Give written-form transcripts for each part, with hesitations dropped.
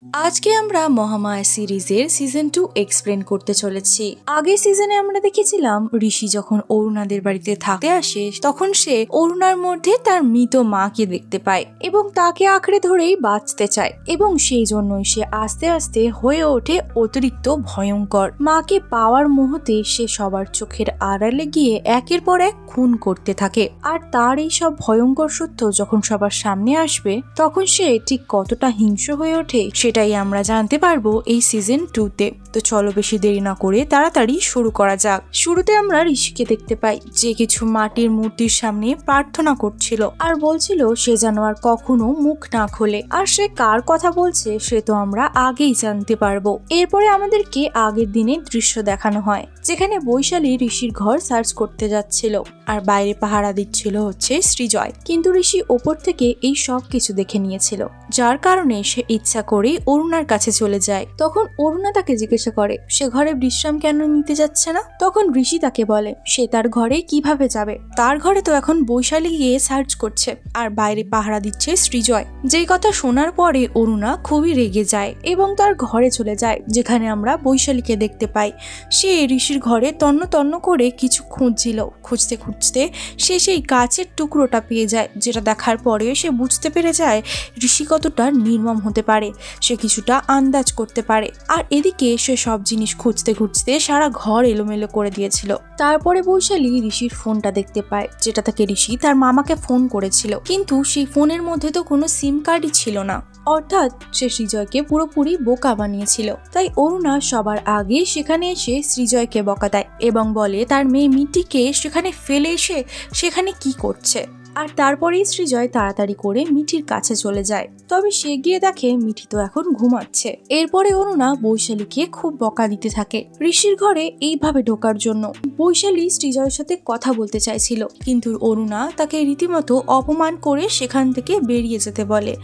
আজকে আমরা মহামায়া সিরিজের সিজন 2 এক্সপ্লেন করতে চলেছি। আগের সিজনে আমরা দেখেছিলাম ঋষি যখন অরুণাদের বাড়িতে থাকতে আসে তখন সে অরুণার মধ্যে তার মৃত মাকে দেখতে পায় এবং তাকে আঁকড়ে ধরেই বাঁচতে চায় এবং সেই জন্যই সে আস্তে আস্তে হয়ে ওঠে অতিরিক্ত ভয়ঙ্কর। মাকে পাওয়ার মুহূর্তে সে সবার চোখের আড়ালে গিয়ে একের পর এক খুন করতে থাকে। আর তার এই সব ভয়ঙ্কর সত্য যখন সবার সামনে আসবে তখন সে ঠিক কতটা হিংস্র হয়ে ওঠে সেটাই আমরা জানতে পারবো এই সিজন 2-তে। তো চলো বেশি দেরি না করে তাড়াতাড়ি শুরু করা যাক। শুরুতে আমরা ঋষিকে দেখতে পাই যে কিছু মাটির মূর্তির সামনে প্রার্থনা করছিল আর বলছিল সে যেন আর কখনো মুখ না খোলে। আর সে কার কথা বলছে সে তো আমরা আগেই জানতে পারবো। এরপরে আমাদেরকে আগের দিনের দৃশ্য দেখানো হয় যেখানে বৈশালী ঋষির ঘর সার্চ করতে যাচ্ছিল আর বাইরে পাহারা দিচ্ছিল হচ্ছে সৃজয়। কিন্তু ঋষি ওপর থেকে এই সব কিছু দেখে নিয়েছিল যার কারণে সে ইচ্ছা করে অরুণার কাছে চলে যায়। তখন অরুণা তাকে জিজ্ঞাসা করে সে ঘরে বিশ্রাম কেন নিতে যাচ্ছে না। তখন ঋষি তাকে বলে সে তার ঘরে কিভাবে যাবে, তার ঘরে তো এখন বৈশালী গিয়ে সার্চ করছে আর বাইরে পাহারা দিচ্ছে সৃজয়। যেই কথা শোনার পরে অরুণা খুবই রেগে যায় এবং তার ঘরে চলে যায় যেখানে আমরা বৈশালীকে দেখতে পাই। সে ঋষির ঘরে তন্ন তন্ন করে কিছু খুঁজছিল। খুঁজতে খুঁজতে সে সেই কাচের টুকরোটা পেয়ে যায় যেটা দেখার পরে সে বুঝতে পেরে যায় ঋষি কতটা নির্মম হতে পারে। সে কিছুটা আন্দাজ করতে পারে। আর এদিকে সে সব জিনিস খুঁজতে খুঁজতে সারা ঘর এলোমেলো করে দিয়েছিল। তারপরে বৈশালী ঋষির ফোনটা দেখতে পায় যেটা থেকে ঋষি তার মামাকে ফোন করেছিল, কিন্তু সেই ফোনের মধ্যে তো কোনো সিম কার্ডই ছিল না। অর্থাৎ সে সৃজয়কে পুরোপুরি বোকা বানিয়েছিল। তাই অরুণা সবার আগে সেখানে এসে সৃজয়কে বকা দেয় এবং বলে তার মেয়ে মিটিকে সেখানে ফেলে এসে সেখানে কি করছে। আর তারপরেই সৃজয় তাড়াতাড়ি করে মিঠির কাছে চলে যায়। তবে সে গিয়ে দেখে মিঠি তো এখন ঘুমাচ্ছে। এরপরে অরুণা বৈশালীকে খুব বকা দিতে থাকে ঋষির ঘরে এইভাবে ঢোকার জন্য। বৈশালী সৃজয়ের সাথে কথা বলতে চাইছিল কিন্তু অরুণা তাকে রীতিমতো অপমান করে সেখান থেকে বেরিয়ে যেতে বলে,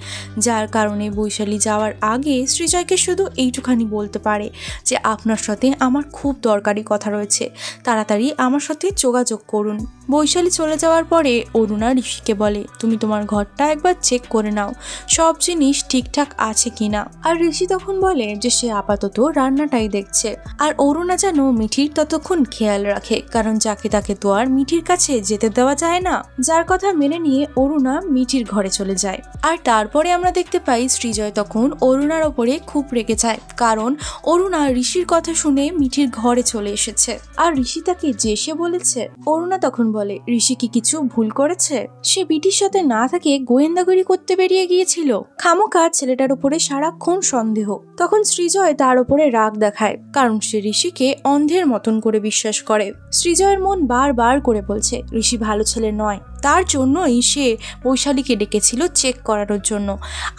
যার কারণে বৈশালী যাওয়ার আগে সৃজয়কে শুধু এইটুখানি বলতে পারে যে আপনার সাথে আমার খুব দরকারি কথা রয়েছে, তাড়াতাড়ি আমার সাথে যোগাযোগ করুন। বৈশালী চলে যাওয়ার পরে অরুণা ঋষিকে বলে তুমি তোমার ঘরটা একবার চেক করে নাও, সব জিনিস ঠিকঠাক আছে কিনা। আর ঋষি তখন বলে যে সে আপাতত রান্নাটাই দেখছে আর অরুণা যেন মিঠির ততক্ষণ খেয়াল রাখে, কারণ যাকে তাকে তো আর মিঠির কাছে যেতে দেওয়া যায় না। যার কথা মেনে নিয়ে অরুণা মিঠির ঘরে চলে যায়। আর তারপরে আমরা দেখতে পাই সৃজয় তখন অরুণার ওপরে খুব রেগে যায়, কারণ অরুণা ঋষির কথা শুনে মিঠির ঘরে চলে এসেছে আর ঋষি তাকে যে সে বলেছে। অরুণা তখন বলে ঋষি কি কিছু ভুল করেছে, সে বিটির সাথে না থেকে গোয়েন্দাগিরি করতে বেরিয়ে গিয়েছিল, খামোকা ছেলেটার উপরে সারাক্ষণ সন্দেহ। তখন সৃজয় তার উপরে রাগ দেখায় কারণ সে ঋষিকে অন্ধের মতন করে বিশ্বাস করে। সৃজয়ের মন বারবার করে বলছে ঋষি ভালো ছেলে নয়, তার জন্যই সে বৈশালীকে ডেকেছিল চেক করানোর জন্য।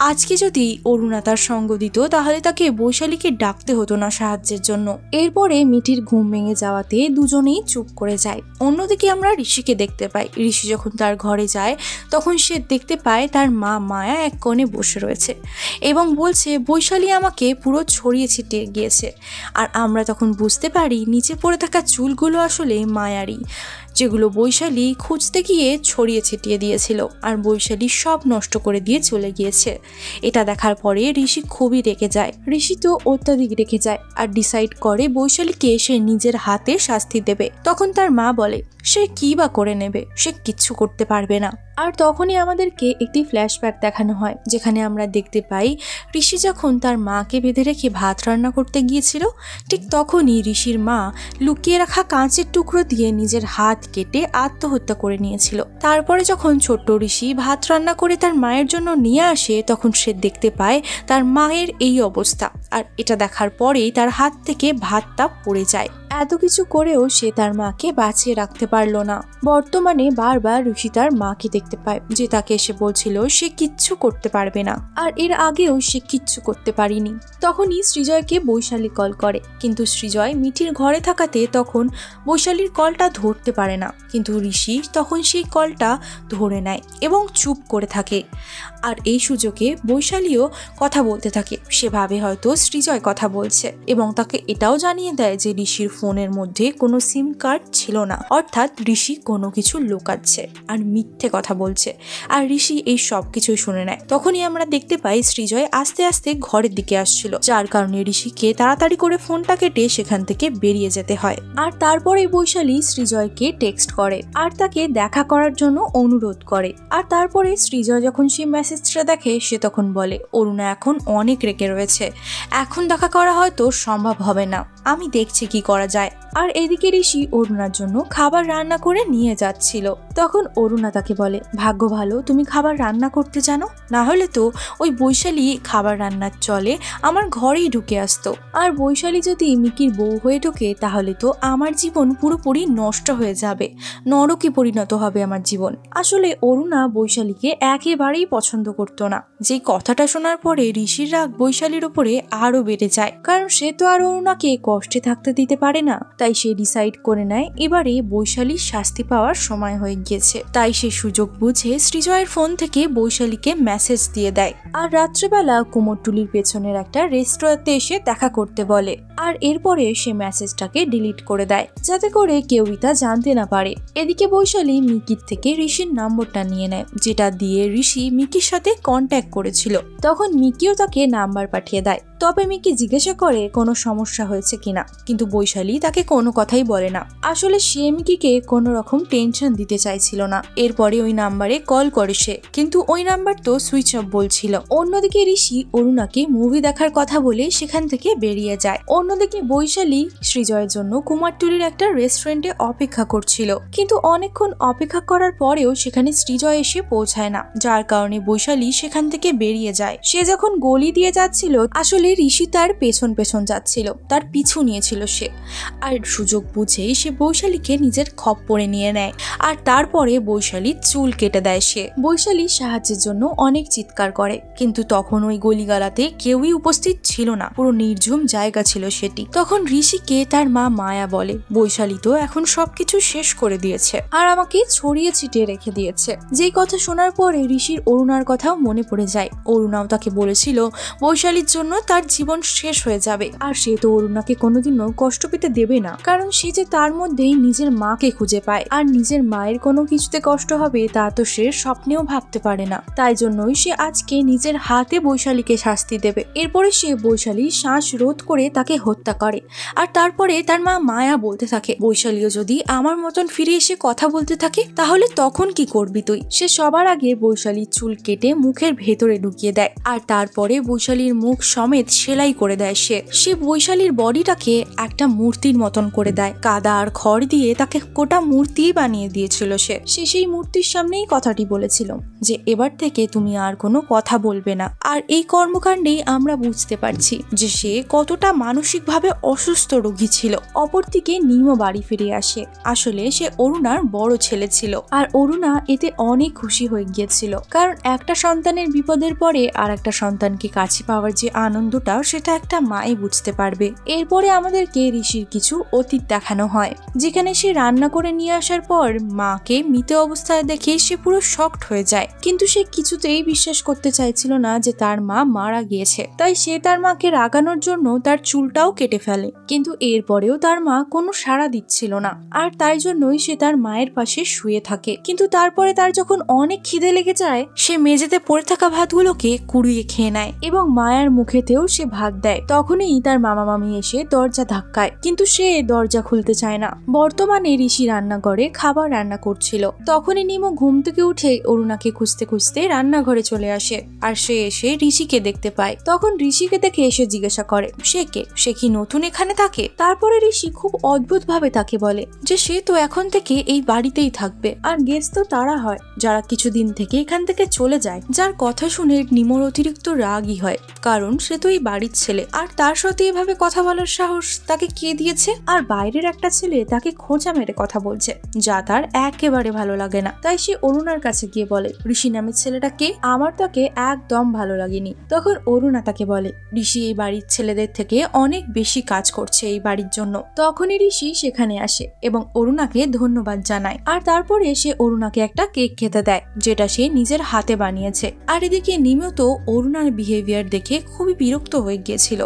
আজকে যদি অরুণা তার সঙ্গ দিত তাহলে তাকে বৈশালীকে ডাকতে হতো না সাহায্যের জন্য। এরপরে মিঠির ঘুম ভেঙে যাওয়াতে দুজনেই চুপ করে যায়। অন্যদিকে আমরা ঋষিকে দেখতে পাই ঋষি যখন তার ঘরে যায় তখন সে দেখতে পায় তার মা মায়া এক কোণে বসে রয়েছে এবং বলছে বৈশালী আমাকে পুরো ছড়িয়ে ছিটিয়ে গিয়েছে। আর আমরা তখন বুঝতে পারি নিচে পড়ে থাকা চুলগুলো আসলে মায়ারই, যেগুলো বৈশালী খুঁজতে গিয়ে ছড়িয়ে ছিটিয়ে দিয়েছিল আর বৈশালী সব নষ্ট করে দিয়ে চলে গিয়েছে। এটা দেখার পরে ঋষি খুবই রেগে যায়। ঋষি তো অত্যাধিক রেগে যায় আর ডিসাইড করে বৈশালীকে সে নিজের হাতে শাস্তি দেবে। তখন তার মা বলে সে কি বা করে নেবে, সে কিচ্ছু করতে পারবে না। আর তখনই আমাদেরকে একটি ফ্ল্যাশব্যাক দেখানো হয় যেখানে আমরা দেখতে পাই ঋষি যখন তার মাকে বেঁধে রেখে ভাত রান্না করতে গিয়েছিল ঠিক তখনই ঋষির মা লুকিয়ে রাখা কাঁচের টুকরো দিয়ে নিজের হাত কেটে আত্মহত্যা করে নিয়েছিল। তারপরে যখন ছোট্ট ঋষি ভাত রান্না করে তার মায়ের জন্য নিয়ে আসে তখন সে দেখতে পায় তার মায়ের এই অবস্থা। আর এটা দেখার পরেই তার হাত থেকে ভাতটা পড়ে যায়। এত কিছু করেও সে তার মাকে বাঁচিয়ে রাখতে পারলো না। বর্তমানে বারবার ঋষি তার মাকে দেখতে পায় যে তাকে এসে বলছিল সে কিচ্ছু করতে পারবে না, আর এর আগেও সে কিচ্ছু করতে পারেনি। তখনই সৃজয়কে বৈশালী কল করে কিন্তু সৃজয় মিঠির ঘরে থাকাতে তখন বৈশালীর কলটা ধরতে পারে না। কিন্তু ঋষি তখন সেই কলটা ধরে নেয় এবং চুপ করে থাকে। আর এই সুযোগে বৈশালীও কথা বলতে থাকে। সে ভাবে হয়তো সৃজয় কথা বলছে এবং তাকে এটাও জানিয়ে দেয় যে ঋষির ফোনের মধ্যে কোনো সিম কার্ড ছিল না, অর্থাৎ ঋষি কোনো কিছু লুকাচ্ছে আর মিথ্যে কথা বলছে। আর ঋষি এই সব কিছুই শুনে নেয়। তখনই আমরা দেখতে পাই সৃজয় আস্তে আস্তে ঘরের দিকে আসছিল, যার কারণে ঋষিকে তাড়াতাড়ি করে ফোনটা কেটে সেখান থেকে বেরিয়ে যেতে হয়। আর তারপরে বৈশালী সৃজয়কে টেক্সট করে আর তাকে দেখা করার জন্য অনুরোধ করে। আর তারপরে সৃজয় যখন সেই মেসেজটা দেখে সে তখন বলে, অরুণা এখন অনেক রেগে রয়েছে, এখন দেখা করা হয়তো সম্ভব হবে না, আমি দেখছি কি করা যায়। আর এদিকে ঋষি অরুণার জন্য খাবার রান্না করে নিয়ে যাচ্ছিল। তখন অরুণা তাকে বলে, ভাগ্য ভালো তুমি খাবার রান্না করতে জানো, না হলে তো ওই বৈশালী খাবার রান্নার চলে আমার ঘরেই ঢুকে আসতো। আর বৈশালী যদি মিকির বউ হয়ে ঢোকে তাহলে তো আমার জীবন পুরোপুরি নষ্ট হয়ে যাবে, নরকে পরিণত হবে আমার জীবন। আসলে অরুণা বৈশালীকে একেবারেই পছন্দ করতো না। যে কথাটা শোনার পরে ঋষির রাগ বৈশালীর উপরে আরো বেড়ে যায়, কারণ সে তো আর অরুণাকে কষ্টে থাকতে দিতে পারে না। তাই সে ডিসাইড করে নেয় এবারে বৈশালীর শাস্তি পাওয়ার সময় হয়ে গিয়েছে। তাই সে সুযোগ বুঝে সৃজয়ের ফোন থেকে বৈশালীকে মেসেজ দিয়ে দেয় আর রাত্রেবেলা কুমোরটুলির পেছনের একটা রেস্টুরেন্টে এসে দেখা করতে বলে। আর এরপরে সে মেসেজটাকে ডিলিট করে দেয় যাতে করে কেউই তা জানতে না পারে। এদিকে বৈশালী মিকির থেকে ঋষির নম্বরটা নিয়ে নেয়, যেটা দিয়ে ঋষি মিকির সাথে কন্ট্যাক্ট করেছিল। তখন মিকিও তাকে নাম্বার পাঠিয়ে দেয়। তবে মিকি জিজ্ঞাসা করে কোনো সমস্যা হয়েছে কিনা, কিন্তু বৈশালী তাকে কোনো কথাই বলে না। আসলে সে মিকিকে কোনো রকম টেনশন দিতে চাইছিল না। এরপরে ওই নাম্বারে কল করে সে, কিন্তু ওই নাম্বার তো সুইচ অফ বলছিল। অন্যদিকে ঋষি অরুণাকে মুভি দেখার কথা বলে সেখান থেকে বেরিয়ে যায়। অন্যদিকে বৈশালী সৃজয়ের জন্য কুমারটুলির একটা রেস্টুরেন্টে অপেক্ষা করছিল, কিন্তু অনেকক্ষণ অপেক্ষা করার পরেও সেখানে সৃজয় এসে পৌঁছায় না, যার কারণে বৈশালী সেখান থেকে বেরিয়ে যায়। সে যখন গলি দিয়ে যাচ্ছিল আসলে ঋষি তার পেছন পেছন যাচ্ছিল, তার পিছু নিয়েছিল সে। আর সুযোগ বুঝেই সে বৈশালীকে নিজের খপ্পরে নিয়ে নেয় আর তারপরে বৈশালীর চুল কেটে দেয় সে। বৈশালী সাহায্যের জন্য অনেক চিৎকার করে, কিন্তু তখন ওই গলিগালাতে কেউই উপস্থিত ছিল না, পুরো নির্ঝুম জায়গা ছিল সেটি। তখন ঋষিকে তার মা মায়া বলে, বৈশালী তো এখন সবকিছু শেষ করে দিয়েছে আর আমাকে ছড়িয়ে ছিটিয়ে রেখে দিয়েছে। যেই কথা শোনার পরে ঋষির অরুণার কথাও মনে পড়ে যায়। অরুণাও তাকে বলেছিল বৈশালীর জন্য তার জীবন শেষ হয়ে যাবে, আর সে তো অরুণাকে কোনোদিনও কষ্ট পেতে দেবে না, কারণ সে যে তার মধ্যেই নিজের মাকে খুঁজে পায়। আর নিজের মায়ের কোনো কিছুতে কষ্ট হবে তা তো সে স্বপ্নেও ভাবতে পারে না। তাই জন্যই সে আজকে নিজের হাতে বৈশালীকে শাস্তি দেবে। এরপরে সে বৈশালীর শ্বাস রোধ করে তাকে হত্যা করে। আর তারপরে তার মা মায়া বলতে থাকে, বৈশালীও যদি আমার মতন ফিরে এসে কথা বলতে থাকে তাহলে তখন কি করবি তুই। সে সবার আগে বৈশালীর চুল কেটে মুখের ভেতরে ঢুকিয়ে দেয় আর তারপরে বৈশালীর মুখ সমেত সেলাই করে দেয়। সে বৈশালীর বডিটাকে একটা মূর্তির মতন করে দেয়। কাদা আর খড় দিয়ে তাকে গোটা মূর্তি বানিয়ে দিয়েছিল সে। সেই মূর্তির সামনেই কথাটি বলেছিল যে এবার থেকে তুমি আর কোনো কথা বলবে না। আর এই কর্মকাণ্ডেই আমরা বুঝতে পারছি যে সে কতটা মানসিকভাবে অসুস্থ রোগী ছিল। অপরদিকে নিমও বাড়ি ফিরে আসে। আসলে সে অরুণার বড় ছেলে ছিল আর অরুণা এতে অনেক খুশি হয়ে গিয়েছিল, কারণ একটা সন্তানের বিপদের পরে আর একটা সন্তানকে কাছে পাওয়ার যে আনন্দটা সেটা একটা মাই বুঝতে পারবে। এরপরে আমাদেরকে ঋষির কিছু অতীত দেখানো হয়, যেখানে সে রান্না করে নিয়ে আসার পর মাকে মৃত অবস্থায় দেখে সে পুরো শকড হয়ে যায়, কিন্তু সে কিছুতেই বিশ্বাস করতে চাইছিল না যে তার মা মারা গিয়েছে। তাই সে তার মাকে রাগানোর জন্য তার চুলটাও কেটে ফেলে, কিন্তু এরপরেও তার মা কোনো সাড়া দিচ্ছিল না। আর তাই জন্যই সে তার মায়ের পাশে শুয়ে থাকে। কিন্তু তারপরে তার যখন অনেক খিদে লেগে যায় সে মেঝেতে পড়ে থাকা ভাতগুলোকে কুড়িয়ে খেয়ে নেয় এবং মায়ের মুখেতেও সে ভাত দেয়। তখনই তার মামা মামি এসে দরজা ধাক্কায়, কিন্তু সে দরজা খুলতে চায় না। বর্তমানে ঋষি রান্নাঘরে খাবার রান্না করছিল। তখনই নিমো ঘুম থেকে উঠে অরুণাকে খুঁজতে খুঁজতে রান্নাঘরে চলে আসে আর সে এসে ঋষিকে দেখতে পায়। তখন ঋষিকে দেখে এসে জিজ্ঞাসা করে সে কি নতুন এখানে থাকে। তারপরে ঋষি খুব অদ্ভুত ভাবে তাকে বলে যে সে তো এখন থেকে এই বাড়িতেই থাকবে, আর গেস্ট তো তারা হয় যারা কিছুদিন থেকে এখান থেকে চলে যায়। যার কথা শুনে নিমোর অতিরিক্ত রাগই হয়, কারণ সে তো এই বাড়ির ছেলে আর তার সাথে এভাবে কথা বলার সাহস তাকে কে দিয়েছে। আর বাইরের একটা ছেলে তাকে খোঁচা মেরে কথা বলছে, যা তার একেবারে ভালো লাগে না। তাই সে অরুণার কাছে গিয়ে বলে ঋষি নামের ছেলেটা কে, আমার তাকে একদম ভালো লাগেনি। তখন অরুণা তাকে বলে ঋষি এই বাড়ির ছেলেদের থেকে অনেক বেশি কাজ করছে এই বাড়ির জন্য। তখনই ঋষি সেখানে আসে এবং অরুণাকে ধন্যবাদ জানায়। আর তারপরে সে অরুণাকে একটা কেক খেতে দেয়, যেটা সে নিজের হাতে বানিয়েছে। আর এদিকে নিমো তো অরুণার বিহেভিয়ার দেখে খুবই বিরক্ত বিরক্ত হয়ে গিয়েছিল।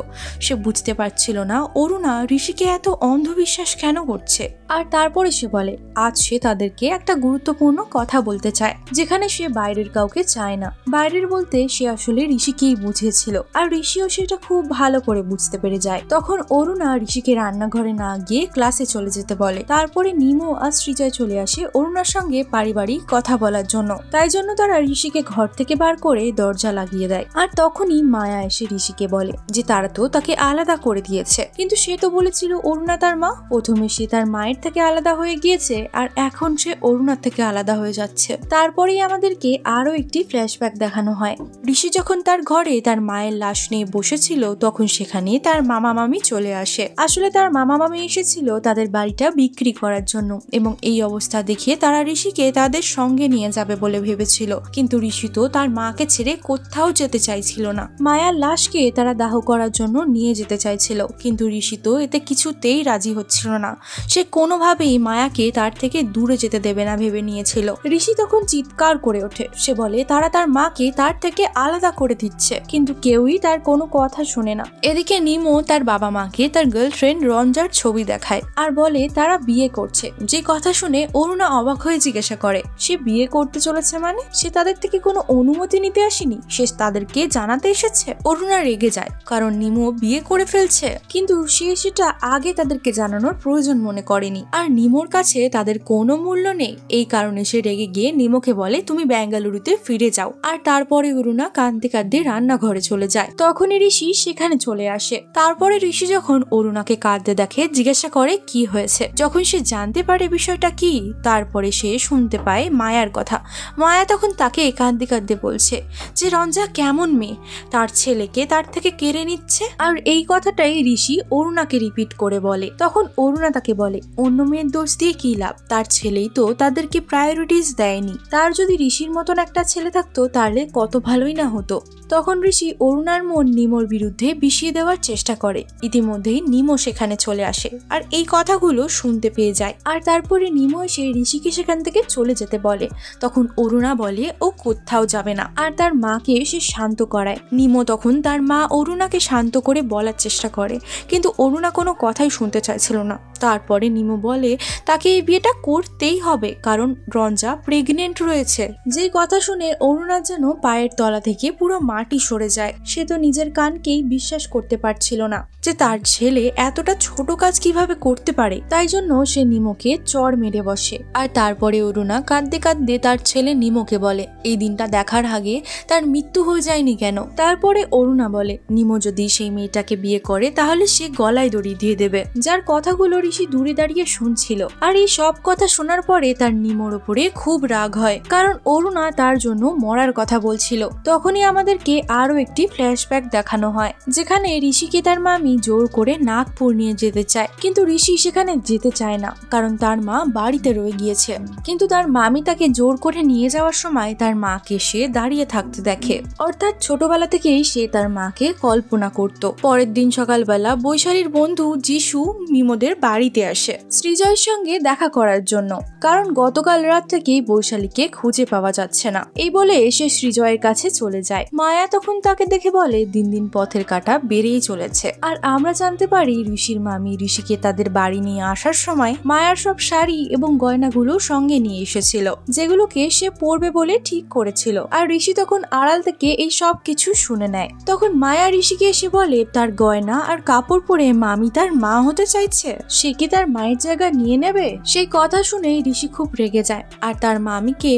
সে বুঝতে পারছিল না অরুণা ঋষিকে এত অন্ধবিশ্বাস কেন করছে। আর তারপরে সে বলে আজ সে তাদেরকে একটা গুরুত্বপূর্ণ কথা বলতে চায়, যেখানে সে বাইরের কাউকে চায় না। বাইরের বলতে সে আসলে ঋষিকেই বুঝিয়েছিল, আর ঋষিও সেটা খুব ভালো করে বুঝতে পেরে যায়। তখন অরুণা ঋষিকে রান্নাঘরে না গিয়ে ক্লাসে চলে যেতে বলে। তারপরে নিমো আর সৃজয় চলে আসে অরুণার সঙ্গে পারিবারিক কথা বলার জন্য। তাই জন্য তারা ঋষিকে ঘর থেকে বার করে দরজা লাগিয়ে দেয়। আর তখনই মায়া এসে ঋষিকে বলে যে তারা তো তাকে আলাদা করে দিয়েছে, কিন্তু সে তো বলেছিল অরুণা তার মা। প্রথমে সে তার মায়ের থেকে আলাদা হয়ে গিয়েছে, আর এখন সে অরুণার থেকে আলাদা হয়ে যাচ্ছে। তারপরেই আমাদেরকে আরো একটি ফ্ল্যাশব্যাক দেখানো হয়। ঋষি যখন তার ঘরে তার মায়ের লাশ নিয়ে বসেছিল, তখন সেখানে তার মামা মামি চলে আসে। আসলে তার মামা মামি এসেছিল তাদের বাড়িটা বিক্রি করার জন্য, এবং এই অবস্থা দেখে তারা ঋষিকে তাদের সঙ্গে নিয়ে যাবে বলে ভেবেছিল। কিন্তু ঋষি তো তার মাকে ছেড়ে কোথাও যেতে চাইছিল না। মায়ার লাশকে তারা দাহ করার জন্য নিয়ে যেতে চাইছিল, কিন্তু ঋষি তো এতে কিছুতেই রাজি হচ্ছিল না। সে কোনোভাবেই মায়াকে তার থেকে দূরে যেতে দেবে না ভেবে নিয়েছিল। ঋষি তখন চিৎকার করে ওঠে। সে বলে তারা তার মাকে তার থেকে আলাদা করে দিচ্ছে, কিন্তু কেউই তার কোনো কথা শুনে না। এদিকে নিমো তার বাবা মাকে তার গার্লফ্রেন্ড রঞ্জার ছবি দেখায় আর বলে তারা বিয়ে করছে। যে কথা শুনে অরুণা অবাক হয়ে জিজ্ঞাসা করে সে বিয়ে করতে চলেছে মানে? সে তাদের থেকে কোনো অনুমতি নিতে আসেনি, সে তাদেরকে জানাতে এসেছে। অরুণা রেগে যায় কারণ নিমো বিয়ে করে ফেলছে, কিন্তু সে সেটা আগে তাদেরকে জানানোর প্রয়োজন মনে করেনি। আর নিমোর কাছে তাদের কোনো মূল্য নেই, এই কারণে সে রেগে গিয়ে নিমোকে বলে তুমি বেঙ্গালুরুতে ফিরে যাও। আর তারপরে অরুণা কাঁদতে কাঁদতে রান্নাঘরে চলে যায়। তখনই ঋষি সেখানে চলে আসে। তারপরে ঋষি যখন অরুণাকে কাঁদতে দেখে জিজ্ঞাসা করে কি হয়েছে। যখন সে জানতে পারে বিষয়টা কি, তারপরে সে শুনতে পায় মায়ার কথা। মায়া তখন তাকে কাঁদতে কাঁদতে বলছে যে রঞ্জা কেমন মেয়ে, তার ছেলেকে তার থেকে কেড়ে নিচ্ছে। আর এই কথাটাই ঋষি অরুণাকে রিপিট করে বলে। তখন অরুণা তাকে বলে অন্য মেয়ের দোষ দিয়ে কি লাভ, তার ছেলেই তো তাদেরকে প্রায়োরিটিস দেয়নি। তার যদি ঋষির মতন একটা ছেলে থাকতো তাহলে কত ভালোই না হতো। তখন ঋষি অরুণার মন নিমোর বিরুদ্ধে বিষিয়ে দেওয়ার চেষ্টা করে। ইতিমধ্যেই নিমো সেখানে চলে আসে আর এই কথাগুলো শুনতে পেয়ে যায়। আর তারপরে নিমো এসে ঋষিকে সেখান থেকে চলে যেতে বলে। তখন অরুণা বলে ও কোথাও যাবে না, আর তার মাকে সে শান্ত করায়। নিমো তখন তার মা অরুণাকে শান্ত করে বলার চেষ্টা করে, কিন্তু অরুণা কোনো কথাই শুনতে চাইছিল না। তারপরে নিমো বলে তাকে এই বিয়েটা করতেই হবে কারণ রঞ্জা প্রেগনেন্ট রয়েছে। যে কথা শুনে অরুণার যেন পায়ের তলা থেকে পুরো মাটি সরে যায়। সে তো নিজের কানকেই বিশ্বাস করতে পারছিল না যে তার ছেলে এতটা ছোট কাজ কিভাবে করতে পারে। তাই জন্য সে নিমোকে চড় মেরে বসে। আর তারপরে অরুণা কাঁদতে কাঁদতে তার ছেলে নিমোকে বলে এই দিনটা দেখার আগে তার মৃত্যু হয়ে যায়নি কেন। তারপরে অরুণা বলে নিমো যদি সেই মেয়েটাকে বিয়ে করে তাহলে সে গলায় দড়ি দিয়ে দেবে, যার কথাগুলো ঋষি দূরে দাঁড়িয়ে শুনছিল। আর এই সব কথা শোনার পরে তার নিমোর উপরে খুব রাগ হয়, কারণ অরুণা তার জন্য মরার কথা বলছিল। তখনই আমাদেরকে আরো একটি ফ্ল্যাশব্যাক দেখানো হয়, যেখানে ঋষিকে তার মামি জোর করে নাগপুর নিয়ে যেতে চায়, কিন্তু ঋষি সেখানে যেতে চায় না কারণ তার মা বাড়িতে রয়ে গিয়েছে। কিন্তু তার মামি তাকে জোর করে নিয়ে যাওয়ার সময় তার মাকে সে দাঁড়িয়ে থাকতে দেখে, অর্থাৎ ছোটবেলা থেকেই সে তার মাকে কল্পনা করত। পরের দিন সকালবেলা বৈশালীর বন্ধু যিশু মিমোদের বাড়িতে আসে সৃজয়ের সঙ্গে দেখা করার জন্য, কারণ গতকাল রাত থেকেই বৈশালীকে খুঁজে পাওয়া যাচ্ছে না। এই বলে সে সৃজয়ের কাছে চলে যায়। মায়া তখন তাকে দেখে বলে দিন দিন পথের কাঁটা বেড়েই চলেছে। আর আমরা জানতে পারি ঋষির মামি ঋষিকে তাদের বাড়ি নিয়ে আসার সময় মায়ার সব শাড়ি এবং গয়নাগুলো সঙ্গে নিয়ে এসেছিল, যেগুলোকে সে পরবে বলে ঠিক করেছিল। আর ঋষি তখন আড়াল থেকে এই সব কিছু শুনে নেয়। তখন মায়া ঋষিকে এসে বলে তার গয়না আর কাপড় পরে মামি তার মা হতে চাইছে, সে কি তার মায়ের জায়গা নিয়ে নেবে। সেই কথা শুনে ঋষি খুব রেগে যায় আর তার মামিকে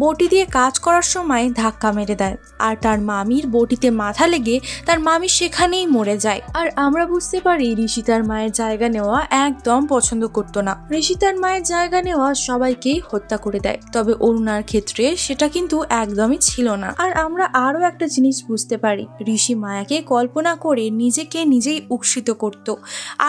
বটি দিয়ে কাজ করার সময় ধাক্কা মেরে দেয়। আর তার মামির বটিতে মাথা লেগে তার মামি সেখানেই মরে যায়। আর আমরা বুঝতে পারি ঋষি তার মায়ের জায়গা নেওয়া একদম পছন্দ করতো না। ঋষি তার মায়ের জায়গা নেওয়া সবাইকেই হত্যা করে দেয়, তবে অরুণার ক্ষেত্রে সেটা কিন্তু একদমই ছিল না। আর আমরা আরো একটা জিনিস বুঝতে পারি, ঋষি মায়াকে কল্পনা করে নিজেকে নিজেই উৎসিত করত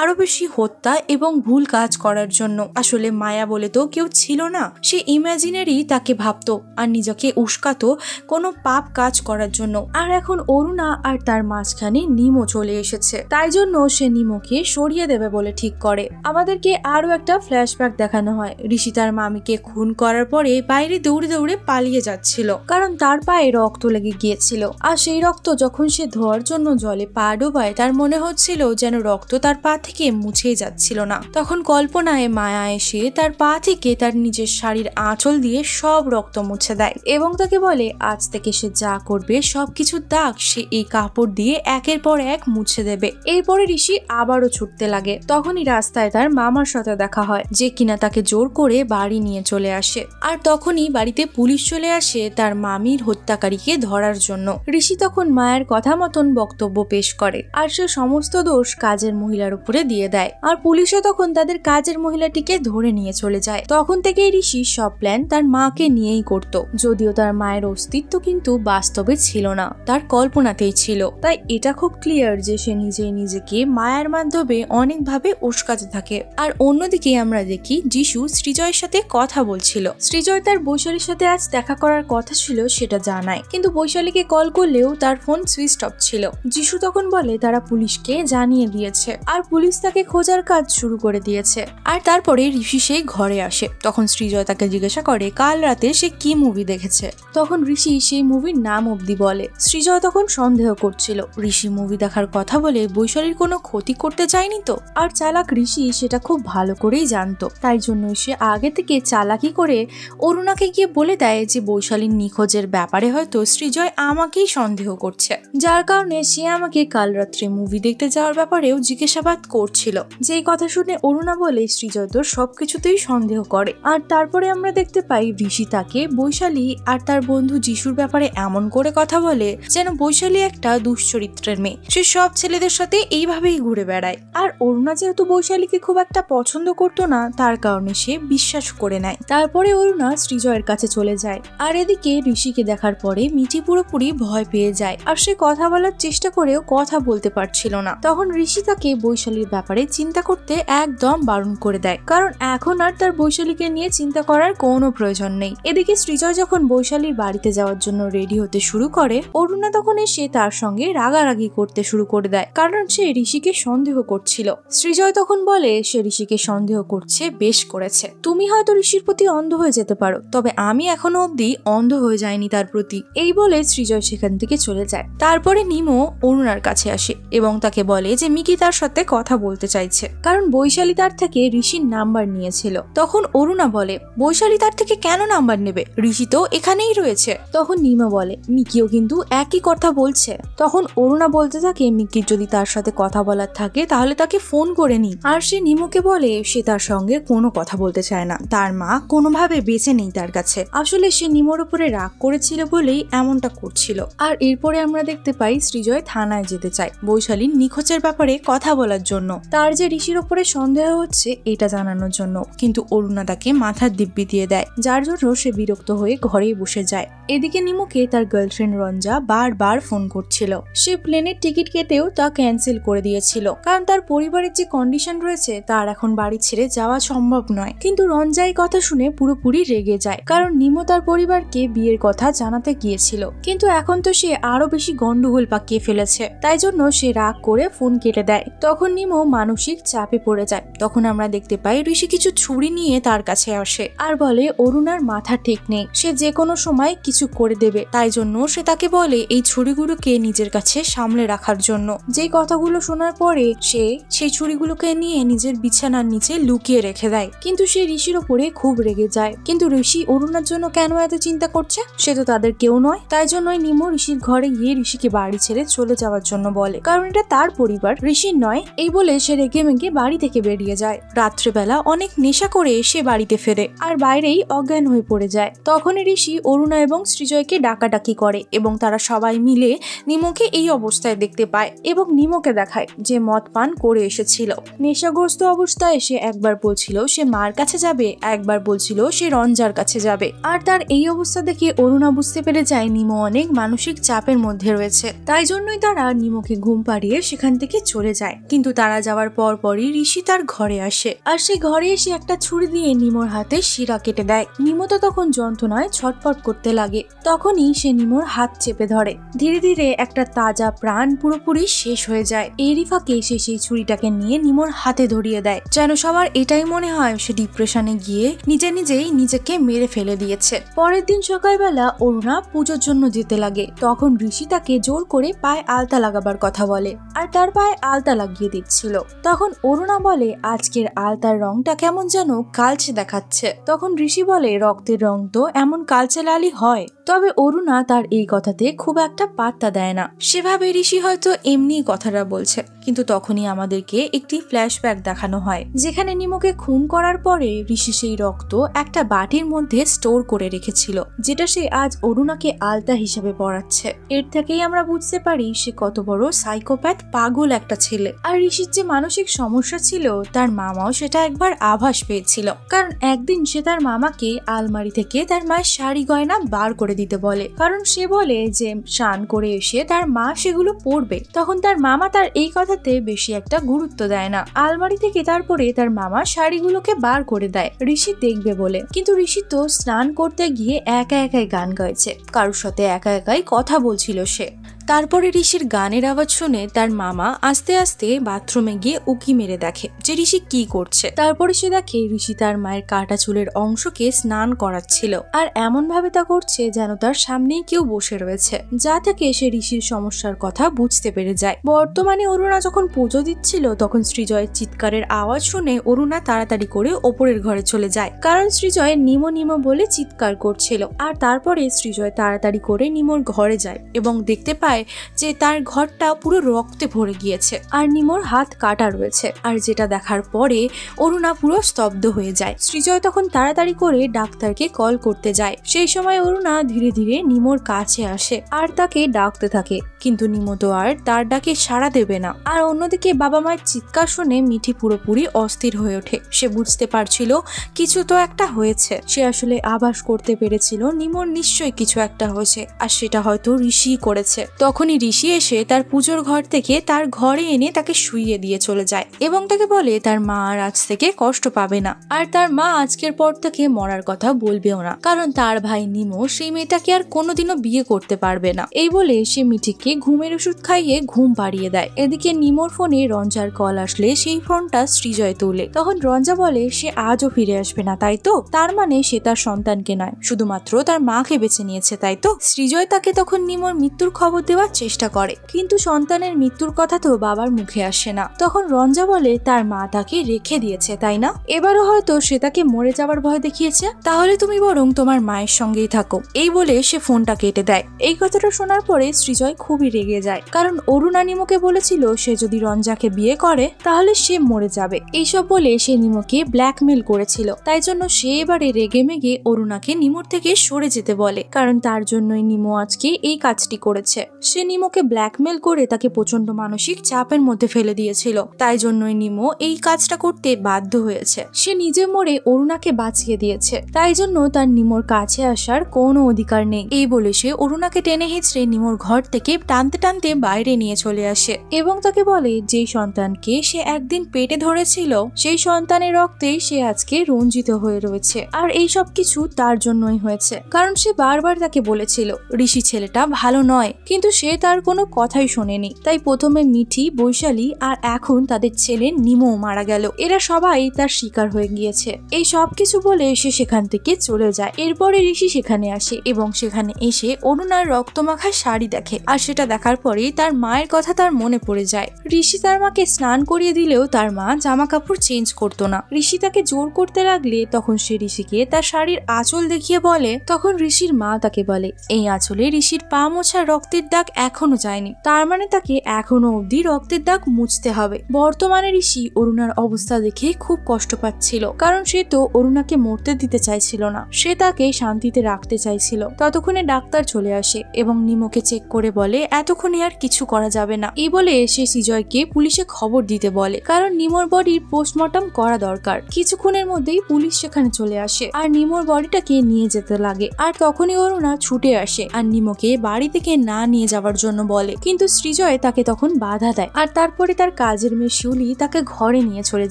আরো বেশি হত্যা এবং ভুল কাজ করার জন্য। আসলে মায়া বলে তো কেউ ছিল না, সে ইমাজিনারি তাকে ভাবতো আর নিজেকে উস্কাতো কোনো পাপ কাজ করার জন্য। আর এখন অরুণা আর তার মাঝখানে নিমো চলে এসেছে, তাই জন্য সে নিমোকে সরিয়ে দেবে বলে ঠিক করে। আমাদেরকে আরো একটা ফ্ল্যাশব্যাক দেখানো হয়, ঋষি তার মামিকে খুন করার পরে বাইরে দৌড়ে দৌড়ে পালিয়ে যাচ্ছিল কারণ তার পায়ে রক্ত লেগে গিয়েছিল। আর সেই রক্ত যখন সে ধোয়ার যাওয়ার জন্য জলে পা ডোবায় তার মনে হচ্ছিল যেন রক্ত তার পা থেকে মুছেই যাচ্ছিল না। তখন কল্পনায় মায়া এসে তার পা থেকে তার নিজের শাড়ির আঁচল দিয়ে সব রক্ত মুছে দেয় এবং তাকে বলে আজ থেকে সে যা করবে সবকিছুর দাগ সে এই কাপড় দিয়ে একের পর এক মুছে দেবে। এরপরে ঋষি আবারও ছুটতে লাগে। তখনই রাস্তায় তার মামার সাথে দেখা হয়, যে কিনা তাকে জোর করে বাড়ি নিয়ে চলে আসে। আর তখনই বাড়িতে পুলিশ চলে আসে তার মামির হত্যাকারীকে ধরার জন্য। ঋষি তখন মায়ের কথা মতন বক্তব্য পেশ করে আর সে সমস্ত দোষ কাজের মহিলার উপরে দিয়ে দেয়। আর পুলিশও তখন তাদের কাজের মহিলাটিকে ধরে নিয়ে চলে যায়। তখন থেকেই ঋষি সব প্ল্যান তার মাকে নিয়েই করত, যদিও তার মায়ের অস্তিত্ব কিন্তু বাস্তবে ছিল না, তার কল্পনাতেই ছিল। তাই এটা খুব ক্লিয়ার যে সে নিজেকে মায়ের মাধ্যমে অনেকভাবে উস্কাতে থাকে। আর অন্যদিকে আমরা দেখি যিশু সৃজয়ের সাথে কথা বলছিল। সৃজয় তার বৈশালীর সাথে আজ দেখা করার কথা ছিল সেটা জানায়, কিন্তু বৈশালীকে কল করলেও তার ফোন সুইচ অফ ছিল। যিশু তখন বলে তারা পুলিশকে জানিয়ে দিয়েছে আর পুলিশ তাকে খোঁজার কাজ শুরু করে দিয়েছে। আর তারপরে ঋষি সেই ঘরে আসে। তখন সৃজয় তাকে জিজ্ঞাসা করে কাল রাতে সে কি মুভি দেখেছে। তখন ঋষি সেই মুভির নাম অব্দি বলে। সৃজয় তখন সন্দেহ করছিল ঋষি মুভি দেখার কথা বলে বৈশালীর কোনো ক্ষতি করতে চায়নি তো। আর চালাক ঋষি সেটা খুব ভালো করেই জানতো, তাই জন্য সে আগে থেকে চালাকি করে অরুণাকে গিয়ে বলে দেয় যে বৈশালীর নিখোঁজের ব্যাপারে হয়তো সৃজয় আমাকেই সন্দেহ করছে, যার কারণে সে আমাকে কাল রাত্রে মুভি দেখতে যাওয়ার ব্যাপারেও জিজ্ঞাসাবাদ করছিল। যেই কথা শুনে অরুণা বলে সৃজয় তো সবকিছুতেই সন্দেহ করে। আর তারপরে আমরা দেখতে পাই ঋষি তাকে বৈশালী আর তার বন্ধু যিশুর ব্যাপারে এমন করে কথা বলে যেন বৈশালী একটা দুশ্চরিত্রের মেয়ে, সে সব ছেলেদের সাথে এইভাবেই ঘুরে বেড়ায়। আর অরুণা যেহেতু বৈশালীকে খুব একটা পছন্দ করতো না, তার কারণে সে বিশ্বাস করে নেয়। তারপরে অরুণা সৃজয়ের কাছে চলে যায়। আর এদিকে ঋষিকে দেখার পরে মিঠি পুরোপুরি ভয় পেয়ে যায় আর সে কথা বলার চেষ্টা করেও কথা বলতে পারছিল না। তখন ঋষি তাকে বৈশালীর ব্যাপারে চিন্তা করতে একদম বারণ করে দেয়, কারণ এখন আর তার বৈশালীকে নিয়ে চিন্তা করার কোনো প্রয়োজন নেই। এদিকে সৃজয় যখন বৈশালীর বাড়িতে যাওয়ার জন্য রেডি হতে শুরু করে, অরুণা তখন এসে তার সঙ্গে রাগারাগি করতে শুরু করে দেয়, কারণ সে ঋষিকে সন্দেহ করছিল। সৃজয় তখন বলে সে ঋষিকে সন্দেহ করছে, বেশ করেছে। তুমি হয়তো ঋষির প্রতি অন্ধ হয়ে যেতে পারো, তবে আমি এখনো অব্দি অন্ধ হয়ে যাইনি তার প্রতি। এই বলে সৃজয় সেখান থেকে চলে যায়। তারপরে নিমো অরুণার কাছে আসে এবং তাকে বলে যে মিকি তার সাথে কথা বলতে চাইছে, কারণ বৈশালী তার থেকে ঋষির নাম্বার নিয়েছিল। তখন অরুণা বলে বৈশালী তার থেকে কেন নাম্বার নেবে, ঋষি তো এখানেই রয়েছে। তখন নিমো বলে মিকিও কিন্তু একই কথা বলছে। তখন অরুণা বলতে থাকে মিকির যদি তার সাথে কথা বলার থাকে তাহলে তাকে ফোন করে নি। আর সে নিমোকে বলে সে তার সঙ্গে কোনো কথা বলতে চায় না, তার মা কোনোভাবে বেঁচে নেই তার কাছে। আসলে সে নিমোর উপরে রাগ করেছিল বলেই এমনটা করছিল। আর এরপরে আমরা দেখতে পাই সৃজয় থানায় যেতে চায় বৈশালীর নিখোঁজের ব্যাপারে কথা বলার জন্য, তার যে ঋষির উপরে সন্দেহ হচ্ছে এটা জানানোর জন্য। কিন্তু অরুণা তাকে মাথার দিব্যি দিয়ে দেয়, যার জন্য সে বিরক্ত হয়ে ঘরেই বসে যায়। এদিকে নিমোকে তার গার্লফ্রেন্ড রঞ্জা বারবার ফোন করছিল। সে প্লেনের টিকিট কেটেও তা ক্যান্সেল করে দিয়েছিল, কারণ তার পরিবারের যে কন্ডিশন রয়েছে তার এখন বাড়ি ছেড়ে যাওয়া সম্ভব নয়। কিন্তু রঞ্জা এই কথা শুনে পুরোপুরি রেগে যায়, কারণ নিমো তার পরিবারকে বিয়ের কথা জানাতে গিয়েছিল, কিন্তু এখন তো সে আরো বেশি গন্ডগোল পাকিয়ে ফেলেছে। তাই জন্য সে রাগ করে ফোন কেটে দেয়। তখন নিমো মানসিক চাপে পড়ে যায়। তখন আমরা দেখতে পাই ঋষি কিছু ছুরি নিয়ে তার কাছে আসে আর বলে অরুণার মাথা ঠিক নেই, সে যে কোনো সময় কিছু করে দেবে। তাই জন্য সে তাকে বলে এই ছুরিগুলোকে নিজের কাছে সামলে রাখার জন্য। যে কথাগুলো শোনার পরে সে সেই ছুরিগুলোকে নিয়ে নিজের বিছানার নিচে লুকিয়ে রেখে দেয়। কিন্তু সে ঋষির ওপরে খুব রেগে যায়। কিন্তু ঋষি অরুণার জন্য কেন এত চিন্তা করছে, সে তো তাদের কেউ নয়। তাই জন্যই নিমো ঋষির ঘরে গিয়ে ঋষিকে বাড়ি ছেড়ে চলে যাওয়ার জন্য বলে, কারণ এটা তার পরিবার, ঋষির নয়। এই বলে সে রেগে মেগে বাড়ি থেকে বেরিয়ে যায়। রাত্রেবেলা অনেক নেশা করে সে বাড়িতে ফেরে আর বাইরেই অজ্ঞান হয়ে পড়ে যায়। তখনই ঋষি অরুণা এবং সৃজয়কে ডাকাডাকি করে এবং তারা সবাই মিলে নিমোকে এই অবস্থায় দেখতে পায় এবং নিমোকে দেখায় যে মদ পান করে এসেছিল। নেশাগ্রস্ত অবস্থায় সে একবার বলছিল সে মার কাছে যাবে, একবার বলছিল সে রঞ্জার কাছে যাবে। আর তার এই অবস্থা দেখে অরুণা বুঝতে পেরে যায় নিমো অনেক মানসিক চাপের মধ্যে রয়েছে। তাই জন্যই তারা নিমোকে ঘুম পাড়িয়ে সেখান থেকে চলে যায়। কিন্তু তারা যাওয়ার পরপরই ঋষি তার ঘরে আসে আর সে ঘরে এসে একটা ছুরি দিয়ে নিমোর হাতে শিরা কেটে দেয়। নিমো তো তখন যন্ত্রণায় ছটফট করতে লাগে। তখনই সে নিমোর হাত চেপে ধরে। ধীরে ধীরে একটা তাজা প্রাণ পুরোপুরি শেষ হয়ে যায়। এরই ফাঁকে সে সেই ছুরিটাকে নিয়ে নিমোর হাতে ধরিয়ে দেয়, যেন সবার এটাই মনে হয় সে ডিপ্রেশনে গিয়ে নিজেই নিজেকে মেরে ফেলে দিয়েছে। পরের দিন সকালবেলা অরুণা পুজোর জন্য যেতে লাগে। তখন ঋষি তাকে জোর করে পায়ে আলতা লাগাবার কথা বলে আর তার পায়ে আলতা লাগিয়ে দিচ্ছিল। তখন অরুণা বলে আজকের আলতার রংটা কেমন যেন কালচে দেখাচ্ছে। তখন ঋষি বলে রক্তের রং তো এমন কালচে লালই হয়। তবে অরুণা তার এই কথাতে খুব একটা পাত্তা দেয় না। সেভাবে ঋষি হয়তো এমনি কথাটা বলছে, কিন্তু তখনই আমাদেরকে একটি ফ্ল্যাশব্যাক দেখানো হয় যেখানে নিমোকে খুন করার পরে ঋষি সেই রক্ত একটা বাটির মধ্যে স্টোর করে রেখেছিল, যেটা সে আজ অরুণাকে আলতা হিসেবে পরাচ্ছে। এর থেকেই আমরা বুঝতে পারি সে কত বড় সাইকোপ্যাথ পাগল একটা ছেলে। আর ঋষির যে মানসিক সমস্যা ছিল তার মামাও সেটা একবার আভাস পেয়েছিল, কারণ একদিন সে তার মামাকে আলমারি থেকে তার মায়ের শাড়ি গয়না বার করে দিতে বলে, কারণ সে বলে যে স্নান করে এসে তার মা সেগুলো পরবে। তখন তার মামা তার এই কথাতে বেশি একটা গুরুত্ব দেয় না। আলমারি থেকে তারপরে তার মামা শাড়িগুলোকে বার করে দেয় ঋষি দেখবে বলে, কিন্তু ঋষি তো স্নান করতে গিয়ে একা একাই গান গাইছে, কারোর সাথে একা একাই কথা বলছিল সে। তারপরে ঋষির গানের আওয়াজ শুনে তার মামা আস্তে আস্তে বাথরুমে গিয়ে উকি মেরে দেখে যে ঋষি কি করছে। তারপরে সে দেখে ঋষি তার মায়ের কাটা চুলের অংশকে স্নান করাচ্ছিল, আর এমন ভাবে তা করছে যেন তার সামনেই কেউ বসে রয়েছে, যা থেকে সে ঋষির সমস্যার কথা বুঝতে পেরে যায়। বর্তমানে অরুণা যখন পুজো দিচ্ছিল তখন সৃজয়ের চিৎকারের আওয়াজ শুনে অরুণা তাড়াতাড়ি করে ওপরের ঘরে চলে যায়, কারণ সৃজয় নিমো নিমো বলে চিৎকার করছিল। আর তারপরে সৃজয় তাড়াতাড়ি করে নিমোর ঘরে যায় এবং দেখতে পায় যে তার ঘরটা পুরো রক্তে ভরে গিয়েছে আর নিমোর হাত কাটা রয়েছে। আর যেটা দেখার পরে অরুণা পুরো স্তব্ধ হয়ে যায়। সৃজয় তখন তাড়াতাড়ি করে ডাক্তারকে কল করতে যায়। সেই সময় অরুণা ধীরে ধীরে নিমোর কাছে আসে আর তাকে ডাকতে থাকে, কিন্তু নিমো তো আর তার ডাকে সাড়া দেবে না। আর অন্যদিকে বাবা মায়ের চিৎকার শুনে মিঠি পুরোপুরি অস্থির হয়ে ওঠে। সে বুঝতে পারছিল কিছু তো একটা হয়েছে। সে আসলে আভাস করতে পেরেছিল নিমোর নিশ্চয়ই কিছু একটা হয়েছে, আর সেটা হয়তো ঋষি করেছে। তখনই ঋষি এসে তার পুজোর ঘর থেকে তার ঘরে এনে তাকে শুইয়ে দিয়ে চলে যায় এবং তাকে বলে তার মা আর আজ থেকে কষ্ট পাবে না, আর তার মা আজকের পর থেকে মরার কথা বলবেও না, কারণ তার ভাই নিমো সেই মেয়েটাকে আর কোনোদিনও বিয়ে করতে পারবে না। এই বলে সে মিঠিকে ঘুমের ওষুধ খাইয়ে ঘুম পাড়িয়ে দেয়। এদিকে নিমোর ফোনে রঞ্জার কল আসলে সেই ফোনটা সৃজয় তোলে। তখন রঞ্জা বলে সে আজও ফিরে আসবে না, তাই তো? তার মানে সে তার সন্তানকে নয়, শুধুমাত্র তার মাকে বেছে নিয়েছে, তাই তো? সৃজয় তাকে তখন নিমোর মৃত্যুর খবর দেওয়ার চেষ্টা করে, কিন্তু সন্তানের মৃত্যুর কথা তো বাবার মুখে আসে না। তখন রঞ্জা বলে তার মা তাকে রেখে দিয়েছে, তাই না? এবারও হয়তো সে তাকে মরে যাওয়ার ভয় দেখিয়েছে, তাহলে তুমি বরং তোমার মায়ের সঙ্গেই থাকো। এই বলে সে ফোনটা কেটে দেয়। এই কথাটা শোনার পরে সৃজয় খুবই রেগে যায়, কারণ অরুণা নিমোকে বলেছিল সে যদি রঞ্জাকে বিয়ে করে তাহলে সে মরে যাবে। এইসব বলে সে নিমোকে ব্ল্যাকমেল করেছিল, তাই জন্য সে এবারে রেগে মেগে অরুণাকে নিমোর থেকে সরে যেতে বলে, কারণ তার জন্যই নিমো আজকে এই কাজটি করেছে। সে নিমোকে ব্ল্যাকমেল করে তাকে প্রচন্ড মানসিক চাপের মধ্যে ফেলে দিয়েছিল, তাই জন্যই নিমো এই কাজটা করতে বাধ্য হয়েছে। সে নিজে মরে অরুণাকে বাঁচিয়ে দিয়েছে, তাই জন্য তার নিমোর কাছে আসার কোনো অধিকার নেই। এই বলে সে অরুণাকে টেনে হিঁচড়ে নিমোর ঘর থেকে টানতে টানতে বাইরে নিয়ে চলে আসে এবং তাকে বলে যেই সন্তানকে সে একদিন পেটে ধরেছিল সেই সন্তানের রক্তেই সে আজকে রঞ্জিত হয়ে রয়েছে, আর এই সব কিছু তার জন্যই হয়েছে, কারণ সে বারবার তাকে বলেছিল ঋষি ছেলেটা ভালো নয়, কিন্তু সে তার কোনো কথাই শোনেনি। তাই প্রথমে মিঠি, বৈশালী আর এখন তাদের ছেলে নিমো মারা গেল। এরা সবাই তার শিকার হয়ে গিয়েছে। এই সব কিছু বলে সে সেখান থেকে চলে যায়। এরপরে ঋষি সেখানে আসে এবং সেখানে এসে অরুণার রক্তমাখা শাড়ি দেখে, আর সেটা দেখার পরেই তার মায়ের কথা তার মনে পড়ে যায়। ঋষি তার মাকে স্নান করিয়ে দিলেও তার মা জামা কাপড় চেঞ্জ করতো না। ঋষি তাকে জোর করতে লাগলে তখন সে ঋষিকে তার শাড়ির আঁচল দেখিয়ে বলে, তখন ঋষির মা তাকে বলে এই আঁচলে ঋষির পা মোছার রক্তের দাগ এখনো যায়নি, তার মানে তাকে এখনো অবধি রক্তের দাগ মুছতে হবে। বর্তমানে ঋষি অরুণার অবস্থা দেখে খুব কষ্ট পাচ্ছিল, কারণ সে তো অরুণাকে মরতে দিতে চাইছিল না, সে তাকে শান্তিতে রাখতে চাইছিল। ততক্ষণে ডাক্তার চলে আসে এবং নিমোকে চেক করে বলে এতক্ষণে আর কিছু করা যাবে না। এই বলে সে সৃজয়কে পুলিশে খবর দিতে বলে, কারণ নিমোর বডির পোস্টমর্টম করা দরকার। কিছুক্ষণের মধ্যেই পুলিশ সেখানে চলে আসে আর নিমোর বডিটাকে নিয়ে যেতে লাগে। আর তখনই অরুণা ছুটে আসে আর নিমোকে বাড়ি থেকে না নিয়ে যাওয়ার জন্য বলে, কিন্তু সৃজয় তাকে তখন বাধা দেয়। আর তারপরে তার কাজের মেয়ে শিউলি তাকে ঘরে নিয়ে চলে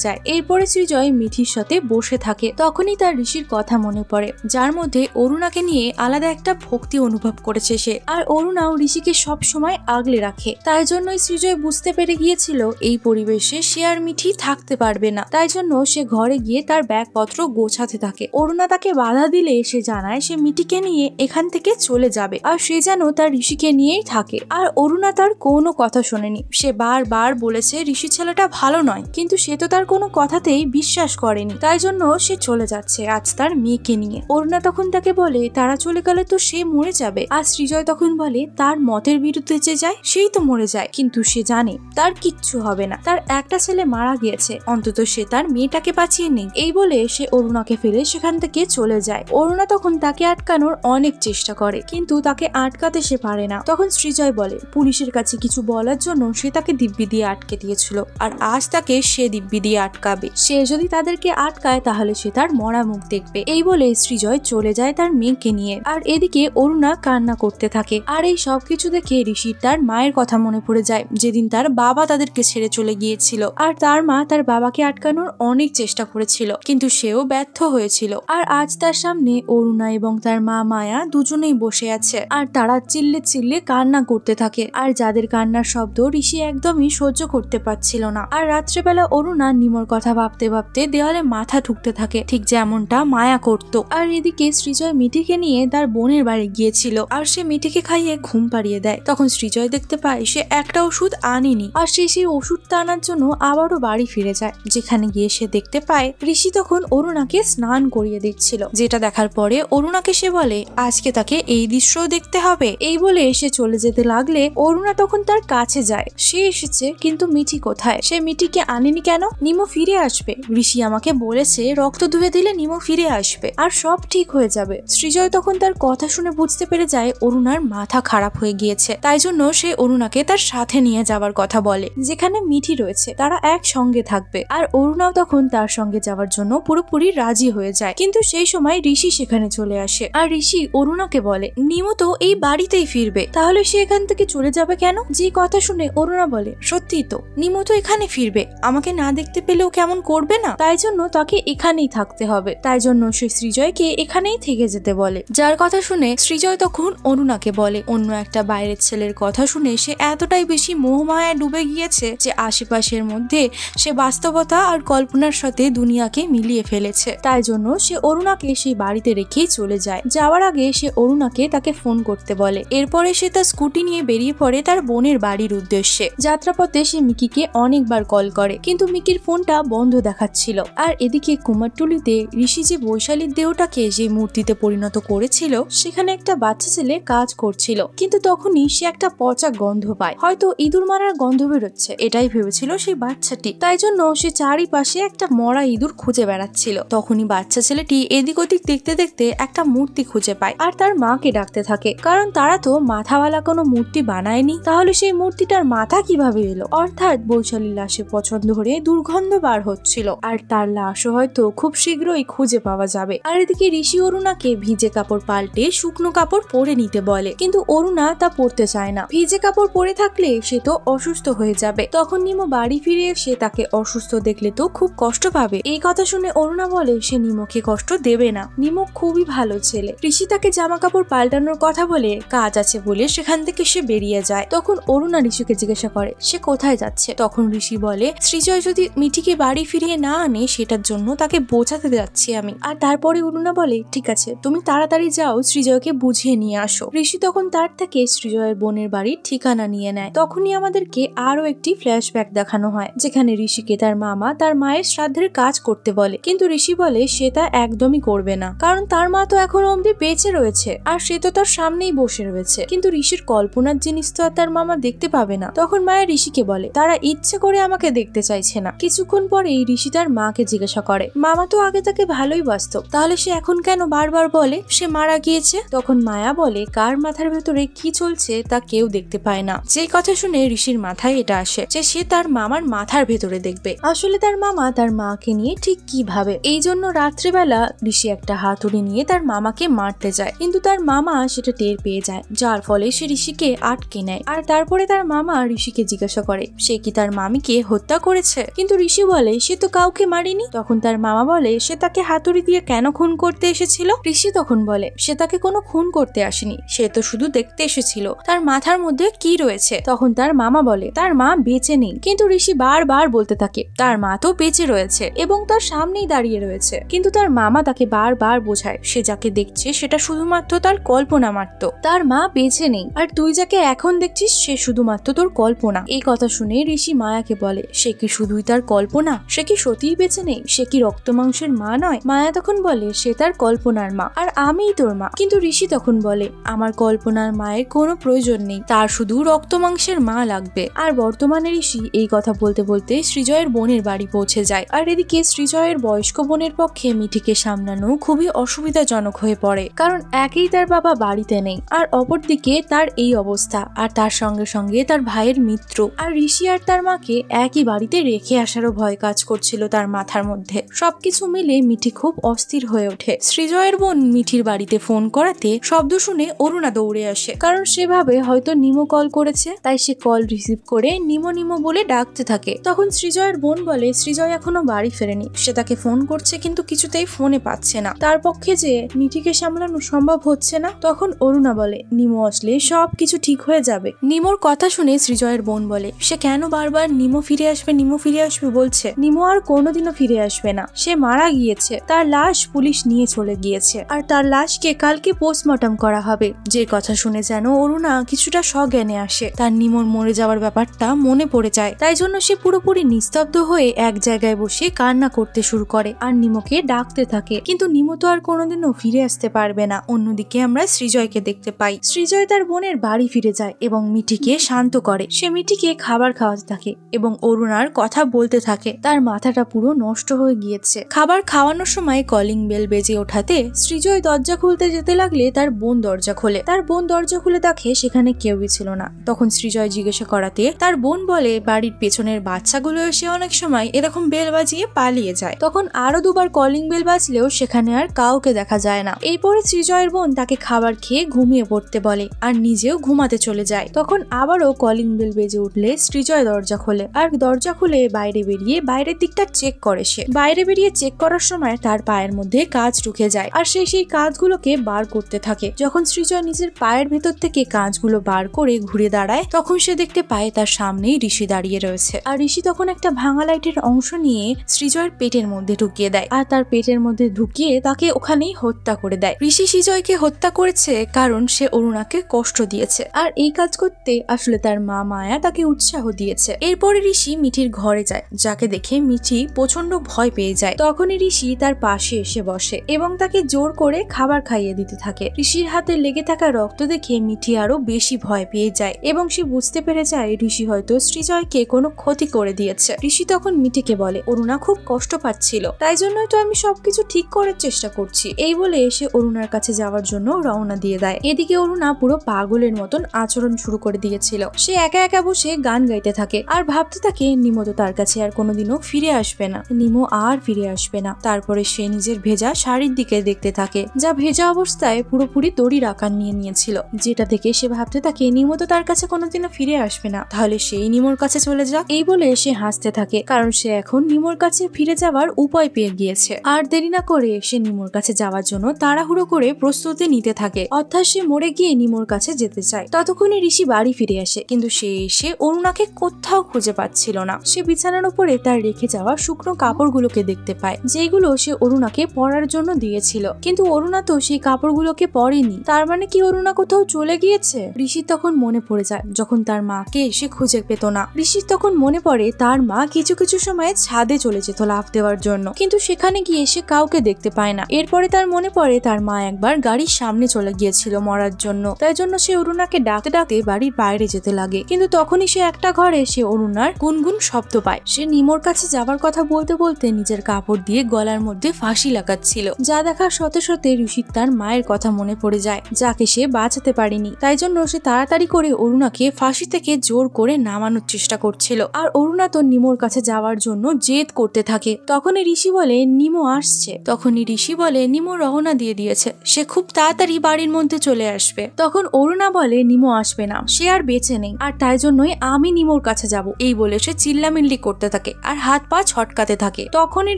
যায়। এরপরে সৃজয় মিঠির সাথে বসে থাকে। তখনই তার ঋষির কথা মনে পড়ে, যার মধ্যে অরুণাকে নিয়ে আলাদা একটা ভক্তি অনুভব করেছে সে, আর অরুণাও ঋষিকে সব সময় আগলে রাখে। তাই জন্যই সৃজয় বুঝতে পেরে গিয়েছিল এই পরিবেশে সে আর মিঠি থাকতে পারবে না, তাই জন্য সে ঘরে গিয়ে তার ব্যাগপত্র গোছাতে থাকে। অরুণা তাকে বাধা দিলে সে জানায় সে মিঠিকে নিয়ে এখান থেকে চলে যাবে, আর সে যেন তার ঋষিকে নিয়েই থাকে। আর অরুণা তার কোনো কথা শোনেনি। সে বারবার বলেছে ঋষি ছেলেটা ভালো নয়, কিন্তু সে তো তার কোনো কথাতেই বিশ্বাস করেনি। তাই জন্য সে চলে যাচ্ছে আজ তার মেয়েকে নিয়ে। অরুণা তখন তাকে বলে তারা চলে গেলে তো সে মরে যাবে। আর সৃজয় তখন বলে তার মতের বিরুদ্ধে যে যায় সেই তো মরে যায়, কিন্তু সে জানে তার কিচ্ছু হবে না। তার একটা ছেলে মারা গিয়েছে, অন্তত সে তার মেয়েটাকে বাঁচিয়ে নেই। এই বলে সে অরুণাকে ফেলে সেখান থেকে চলে যায়। অরুণা তখন তাকে আটকানোর অনেক চেষ্টা করে, কিন্তু তাকে আটকাতে সে পারে না। তখন সৃজয় বলে পুলিশের কাছে কিছু বলার জন্য সে তাকে দিব্যি দিয়ে আটকে দিয়েছিল, আর আজ তাকে সে দিব্যি দিয়ে আটকাবে। সে যদি তাদেরকে আটকায় তাহলে সে তার মরা মুখ দেখবে। এই বলে সৃজয় চলে যায় তার মেয়েকে নিয়ে। আর এদিকে অরুণা কান্না করতে থাকে। আর এই সবকিছু দেখে ঋষির তার মায়ের কথা মনে পড়ে যায়, যেদিন তার বাবা তাদেরকে ছেড়ে চলে গিয়েছিল। আর তার মা তার বাবাকে আটকানোর অনেক চেষ্টা করেছিল, কিন্তু সেও ব্যর্থ হয়েছিল। আর আজ তার সামনে অরুণা এবং তার মা মায়া দুজনেই বসে আছে, আর তারা চিল্লে চিল্লে কান্না করতে থাকে। আর যাদের কান্নার শব্দ ঋষি একদমই সহ্য করতে পারছিল না। আর রাত্রেবেলা অরুণা নিমোর কথা ভাবতে ভাবতে দেওয়ালে মাথা ঠুকতে থাকে, ঠিক যেমনটা মায়া করতো। আর এদিকে সৃজয় মিঠিকে নিয়ে তার বোনের বাড়ি গিয়েছিল, আর সে মিঠিকে খাইয়ে ঘুম পাড়িয়ে দেয়। তখন সৃজয় দেখতে পায় সে একটা ওষুধ আনেনি, আর সে সেই ওষুধটা আনার জন্য আবারও বাড়ি ফিরে যায়। যেখানে গিয়ে সে দেখতে পায় ঋষি তখন অরুণাকে স্নান করিয়ে দিচ্ছিল, যেটা দেখার পরে অরুণাকে সে বলে আজকে তাকে এই দৃশ্য দেখতে হবে। এই বলে সে চলে যেতে লাগলে অরুণা তখন তার কাছে যায়। সে এসেছে, কিন্তু মিঠি কোথায়? সে মিঠিকে আনেনি কেন? নিমো ফিরে আসবে, ঋষি আমাকে বলেছে রক্ত ধুয়ে দিলে নিমো ফিরে আসবে আর সব ঠিক হয়ে যাবে। সৃজয় তখন তার কথা শুনে বুঝতে পেরে যায় অরুণার মাথা খারাপ হয়ে গিয়েছে। তাই জন্য সে অরুণাকে তার সাথে নিয়ে যাওয়ার কথা বলে, যেখানে মিঠি রয়েছে, তারা একসঙ্গে থাকবে। আর অরুণাও তখন তার সঙ্গে যাওয়ার জন্য পুরোপুরি রাজি হয়ে যায়। কিন্তু সেই সময় ঋষি সেখানে চলে আসে, আর ঋষি অরুণাকে বলে নিমো তো এই বাড়িতেই ফিরবে, তাহলে সে এখান থেকে চলে যাবে কেন? যে কথা শুনে অরুণা বলে সত্যি তো, নিমো তো এখানে ফিরবে, আমাকে না দেখতে পেলেও কেমন করবে না? তাই জন্য তাকে এখানেই থাকতে হবে। তাই জন্য সে সৃজয়কে এখানেই থেকে যেতে বলে। যার কথা শুনে সৃজয় তখন অরুণাকে বলে অন্য একটা বাইরের ছেলের কথা শুনে সে এতটাই বেশি মোহমায়ায় ডুবে গিয়েছে যে আশেপাশের মধ্যে সে বাস্তবতা আর কল্পনার সাথে দুনিয়াকে মিলিয়ে ফেলেছে। তাই জন্য সে অরুণাকে সেই বাড়িতে রেখেই চলে যায়। যাওয়ার আগে সে অরুণাকে তাকে ফোন করতে বলে। এরপরে সে তার স্কুটি নিয়ে বেরিয়ে পড়ে তার বোনের বাড়ির উদ্দেশ্যে। যাত্রাপথে সে মিকিকে অনেকবার কল করে, কিন্তু মিকির ফোনটা বন্ধ দেখাচ্ছিল। আর এদিকে কুমারটুলিতে ঋষি যে বৈশালীর দেহটাকে যে মূর্তিতে পরিণত করেছিল সেখানে একটা বাচ্চা ছেলে কাজ করছিল, কিন্তু তখনই সে একটা পচা গন্ধ পায়, হয়তো ইঁদুর মারার গন্ধ বেরোচ্ছে, এটাই ভেবেছিল সেই বাচ্চাটি। তাই জন্য সে চারিপাশে একটা মরা ইঁদুর খুঁজে বেড়াচ্ছিল। তখনই বাচ্চা ছেলেটি এদিক ওদিক দেখতে দেখতে একটা মূর্তি খুঁজে পায়, আর তার মাকে ডাকতে থাকে, কারণ তারা তো মাথাওয়ালা কোনো মূর্তি বানায়নি, তাহলে সেই মূর্তিটার মাথা কিভাবে এলো? অর্থাৎ বৈশালীর লাশে পছন্দ হয়ে দুর্গন্ধ বার হচ্ছিল, আর তার লাশও হয়তো খুব শীঘ্রই খুঁজে পাওয়া যাবে। আর এদিকে ঋষি অরুণাকে ভিজে কাপড় পাল্টে শুকনো কাপড় পরে নিতে বলে, কিন্তু অরুণা তা পরতে চায় না। ভিজে কাপড় পরে থাকলে সে তো অসুস্থ হয়ে যাবে। তখন নিমো বাড়ি ফিরে এসে তাকে অসুস্থ দেখলে তো খুব কষ্ট পাবে। এই কথা শুনে অরুণা বলে সে নিমোকে কষ্ট দেবে না, নিমো খুবই ভালো ছেলে। ঋষি তাকে জামা কাপড় পাল্টানোর কথা বলে কাজ আছে বলে সেখান থেকে সে বেরিয়ে যায়। তখন অরুণা ঋষিকে জিজ্ঞাসা করে সে কোথায় যাচ্ছে। তখন ঋষি বলে সৃজয় যদি মিঠিকে বাড়ি ফিরিয়ে না আনে সেটার জন্য তাকে বোঝাতে যাচ্ছি আমি। আর তারপরে অরুণা বলে ঠিক আছে, তুমি তাড়াতাড়ি যাও, সৃজয়কে বুঝিয়ে নিয়ে আসো। ঋষি তখন তার থেকে সৃজয়ের বোনের বাড়ির ঠিকানা নিয়ে নেয়। তখনই আমাদেরকে আরো একটি ফ্ল্যাশব্যাক দেখানো হয়, যেখানে ঋষিকে তার মামা তার মায়ের শ্রাদ্ধের কাজ করতে বলে, কিন্তু ঋষি বলে সে তা একদমই করবে না, কারণ তার মা তো এখনো অব্দি বেঁচে রয়েছে আর সে তো তার সামনেই বসে রয়েছে। কিন্তু ঋষির কল্পনার জিনিস তো আর তার মামা দেখতে পাবে না। তখন মায়া ঋষিকে বলে তারা ইচ্ছে করে আমাকে দেখতে চাইছে না। কিছুক্ষণ পরেই ঋষি তার মাকে জিজ্ঞাসা করে মামা তো আগে তাকে ভালোই বাসতো, তাহলে সে এখন কেন বারবার বলে সে মারা গিয়েছে? তখন মায়া বলে কার মাথার ভেতরে কি চলছে তা কেউ দেখতে পায় না। যে কথা শুনে ঋষির মাথায় এটা আসে যে সে তার মামার মাথার ভেতরে দেখবে আসলে তার মামা তার মাকে নিয়ে ঠিক কি ভাবে। এই জন্য রাত্রিবেলা ঋষি একটা হাতুড়ি নিয়ে তার মামাকে মারতে যায়, কিন্তু তার মামা সেটা টের পেয়ে যায়, যার ফলে সে ঋষিকে আটকে নেয়। আর তারপরে তার মামা ঋষিকে জিজ্ঞাসা করে সে কি তার মামিকে হত্যা করেছে, কিন্তু ঋষি বলে সে তো কাউকে মারেনি। তখন তার মামা বলে সে তাকে হাতুড়ি দিয়ে কেন খুন করতে এসেছিল। ঋষি তখন বলে সে তাকে কোনো খুন করতে আসেনি, সে তো শুধু দেখতে এসেছিল তার মাথার মধ্যে কি রয়েছে। তখন তার মামা বলে তার মা বেঁচে নেই, কিন্তু ঋষি বারবার বলতে থাকে তার মা তো বেঁচে রয়েছে এবং তার সামনেই দাঁড়িয়ে রয়েছে। কিন্তু তার মামা তাকে বারবার বোঝায় সে যাকে দেখছে সেটা শুধুমাত্র তার কল্পনা মাত্র, তার মা বেঁচে নেই। আর তুই যাকে এখন দেখছিস সে শুধুমাত্র তোর কল্পনা। এই কথা শুনে ঋষি মায়াকে বলে সে কি শুধুই তার কল্পনা, সে কি সত্যিই বেঁচে নেই, সে কি রক্ত মাংসের মা নয়। মায়া তখন বলে সে তার কল্পনার মা আর আমিই তোর মা। কিন্তু ঋষি তখন বলে আমার কল্পনার মায়ের কোনো প্রয়োজন নেই, তার শুধু রক্ত মাংসের মা লাগবে। আর বর্তমানে ঋষি এই কথা বলতে বলতে সৃজয়ের বোনের বাড়ি পৌঁছে যায়। আর এদিকে সৃজয়ের বয়স্ক বোনের পক্ষে মিঠিকে সামলানো খুবই অসুবিধাজনক হয়ে পড়ে, কারণ একেই তার বাবা বাড়িতে নেই আর অপরদিকে তার এই অবস্থা, আর তার সঙ্গে সঙ্গে তার ভাইয়ের মৃত্যু। আর ঋষি আর তার মাকে একই বাড়িতে রেখে আসারও ভয় কাজ করছিল তার মাথার মধ্যে। সবকিছু মিলে মিঠি খুব অস্থির হয়ে ওঠে। সৃজয়ের বোন মিঠির বাড়িতে ফোন করাতে শব্দ শুনে অরুণা দৌড়ে আসে, কারণ সে ভাবে হয়তো নিমো কল করেছে, তাই সে কল রিসিভ করে নিমো নিমো বলে ডাকতে থাকে। তখন সৃজয়ের বোন বলে সৃজয় এখনো বাড়ি ফেরেনি, সে তাকে ফোন করছে কিন্তু কিছুতেই ফোনে পাচ্ছে না, তার পক্ষে যে মিঠিকে সামলানো সম্ভব হচ্ছে না। তখন অরুণা বলে নিমো আসলে সবকিছু ঠিক হয়ে যাবে। নিমোর কথা শুনে সৃজয়ের বোন বলে সে কেন বারবার নিমো ফিরে আসবে নিমো ফিরে আসবে বলছে, নিমো আর কোনোদিনও ফিরে আসবে না, সে মারা গিয়েছে, তার লাশ পুলিশ নিয়ে চলে গিয়েছে আর তার লাশকে কালকে পোস্টমর্টম করা হবে। যে কথা শুনে যেন অরুণা কিছুটা সজ্ঞানে আসে, তার নিমোর মরে যাওয়ার ব্যাপারটা মনে পড়ে যায়। তাই জন্য সে পুরোপুরি নিস্তব্ধ হয়ে এক জায়গায় বসে কান্না করতে শুরু করে আর নিমোকে ডাকতে থাকে, কিন্তু নিমো তো আর কোনোদিনও ফিরে আসতে পারবে না। অন্যদিকে আমরা সৃজয়কে দেখতে পাই, সৃজয় তার বোনের বাড়ি ফিরে যায় এবং মিঠিকে শান্ত করে। সে মিঠিকে খাবার খাওয়াতে থাকে এবং অরুণার কথা বলতে থাকে, তার মাথাটা পুরো নষ্ট হয়ে গিয়েছে। খাবার খাওয়ানোর সময় কলিং বেল বেজে ওঠাতে সৃজয় দরজা খুলতে যেতে লাগলে তার বোন দরজা খোলে। তার বোন দরজা খুলে দেখে সেখানে কেউই ছিল না। তখন সৃজয় জিজ্ঞাসা করাতে তার বোন বলে বাড়ির পেছনের বাচ্চাগুলো এসে অনেক সময় এরকম বেল বাজিয়ে পালিয়ে যায়। তখন আরো দুবার কলিং বেল বাজলেও সেখানে আর কাউকে দেখা যায় না। এরপরে সৃজয়ের বোন তাকে খাবার খেয়ে ঘুমিয়ে পড়তে বলে আর নিজেও ঘুমাতে চলে যায়। তখন আবারও কলিং বেল বেজে উঠলে সৃজয় দরজা খোলে আর দরজা খুলে বাইরে বেরিয়ে বাইরের দিকটা চেক করে। সে বাইরে বেরিয়ে চেক করার সময় তার পায়ের মধ্যে কাঁচ ঢুকে যায় আর সে সেই কাঁচগুলোকে বার করতে থাকে। যখন সৃজয় নিজের পায়ের ভেতর থেকে কাঁচগুলো বার করে ঘুরে দাঁড়ায় তখন সে দেখতে পায় তার সামনেই ঋষি দাঁড়িয়ে রয়েছে। আর ঋষি তখন একটা ভাঙা লাইটের অংশ নিয়ে সৃজয়ের পেটের মধ্যে ঢুকিয়ে দেয় আর তার পেটের মধ্যে ঢুকিয়ে তাকে ওখানেই হত্যা করে দেয়। ঋষি সৃজয়কে হত্যা করেছে কারণ সে অরুণাকে কষ্ট দিয়েছে আর এই কাজ করতে আসলে তার মা মায়া তাকে উৎসাহ দিয়েছে। এরপরে ঋষি মিঠির ঘরে যায়, যাকে দেখে মিঠি প্রচন্ড ভয় পেয়ে যায়। তখনই ঋষি তার পাশে এসে বসে এবং তাকে জোর করে খাবার খাইয়ে দিতে থাকে। ঋষির হাতে লেগে থাকা রক্ত দেখে মিঠি আরো বেশি ভয় পেয়ে যায় এবং সে বুঝতে পেরে যায় ঋষি হয়তো সৃজয়কে কোনো ক্ষতি করে দিয়েছে। ঋষি তখন মিঠিকে বলে অরুণা খুব কষ্ট পাচ্ছিল, তাই জন্যই তো আমি সবকিছু ঠিক করার চেষ্টা করছি। এই বলে সে অরুণার কাছে যাওয়ার জন্য রওনা দিয়ে দেয়। এদিকে অরুণা পুরো পাগলের মতন আচরণ শুরু করে দিয়েছিল। সে একা একা বসে গান গাইতে থাকে আর ভাবতে থাকে নিমো তো তার কাছে আর কোনোদিনও ফিরে আসবে না, নিমো আর ফিরে আসবে না। তারপরে সে নিজের ভেজা শাড়ির দিকে দেখতে থাকে, যা ভেজা অবস্থায় পুরোপুরি দড়ির আকার নিয়ে নিয়েছিল, যেটা থেকে সে ভাবতে থাকে নিমো তো তার কাছে কোনোদিনও ফিরে আসবে না, তাহলে সেই নিমোর কাছে চলে যাক। এই বলে সে হাসতে থাকে, কারণ সে এখন নিমোর কাছে ফিরে যাওয়ার উপায় পেয়ে গিয়েছে। আর দেরি না করে সে নিমোর কাছে যাওয়ার জন্য তাড়াহুড়ো করে প্রস্তুতি নিতে থাকে, অর্থাৎ সে মরে গিয়ে নিমোর কাছে যেতে চায়। ততক্ষণে ঋষি বাড়ি ফিরে আসে, কিন্তু সে এসে অরুণাকে কোথাও খুঁজে পাচ্ছিল না। সে বিছানার উপরে তার রেখে যাওয়া শুকনো কাপড়গুলোকে দেখতে পায়, যেগুলো সে অরুণাকে পরার জন্য দিয়েছিল, কিন্তু অরুণা তো সেই কাপড়গুলোকে পরেনি। তার মানে কি অরুণা কোথাও চলে গিয়েছে? ঋষির তখন মনে পড়ে যায় যখন তার মাকে সে খুঁজে পেত না। ঋষির তখন মনে পড়ে তার মা কিছু কিছু সময় ছাদে চলে যেত লাফ দেওয়ার জন্য, কিন্তু সেখানে গিয়ে সে কাউকে দেখতে পায় না। এরপরে তার মনে পড়ে তার মা একবার গাড়ির সামনে চলে গিয়েছিল মরার জন্য, তাই জন্য সে অরুণাকে ডাকতে ডাকতে বাড়ির বাইরে যেতে লাগে। কিন্তু তখনই সে একটা ঘরে সে অরুণার গুনগুন শব্দ পায়। সে নিমোর কাছে যাবার কথা বলতে বলতে নিজের কাপড় দিয়ে গলার মধ্যে ফাঁসি লাগাচ্ছিল, যা দেখার সাথে সাথে ঋষির তার মায়ের কথা মনে পড়ে যায়, যাকে সে বাঁচাতে পারেনি। তাই জন্য সে তাড়াতাড়ি করে অরুণাকে ফাঁসি থেকে জোর করে নামানোর চেষ্টা করছিল। আর অরুণা তো নিমোর কাছে যাওয়ার জন্য জেদ করতে থাকে। তখনই ঋষি বলে নিমো আসছে। তখনই ঋষি বলে নিমো রওনা দিয়ে দিয়েছে, সে খুব তাড়াতাড়ি বাড়ির মধ্যে চলে আসবে। তখন অরুণা বলে নিমো আসবে না, সে আর বেঁচে নেই, আর তাই জন্যই আমি নিমোর কাছে যাব। এই বলে সে চিল্লামিল্লি করতে থাকে আর হাত পা ছটকাতে থাকে। তখনই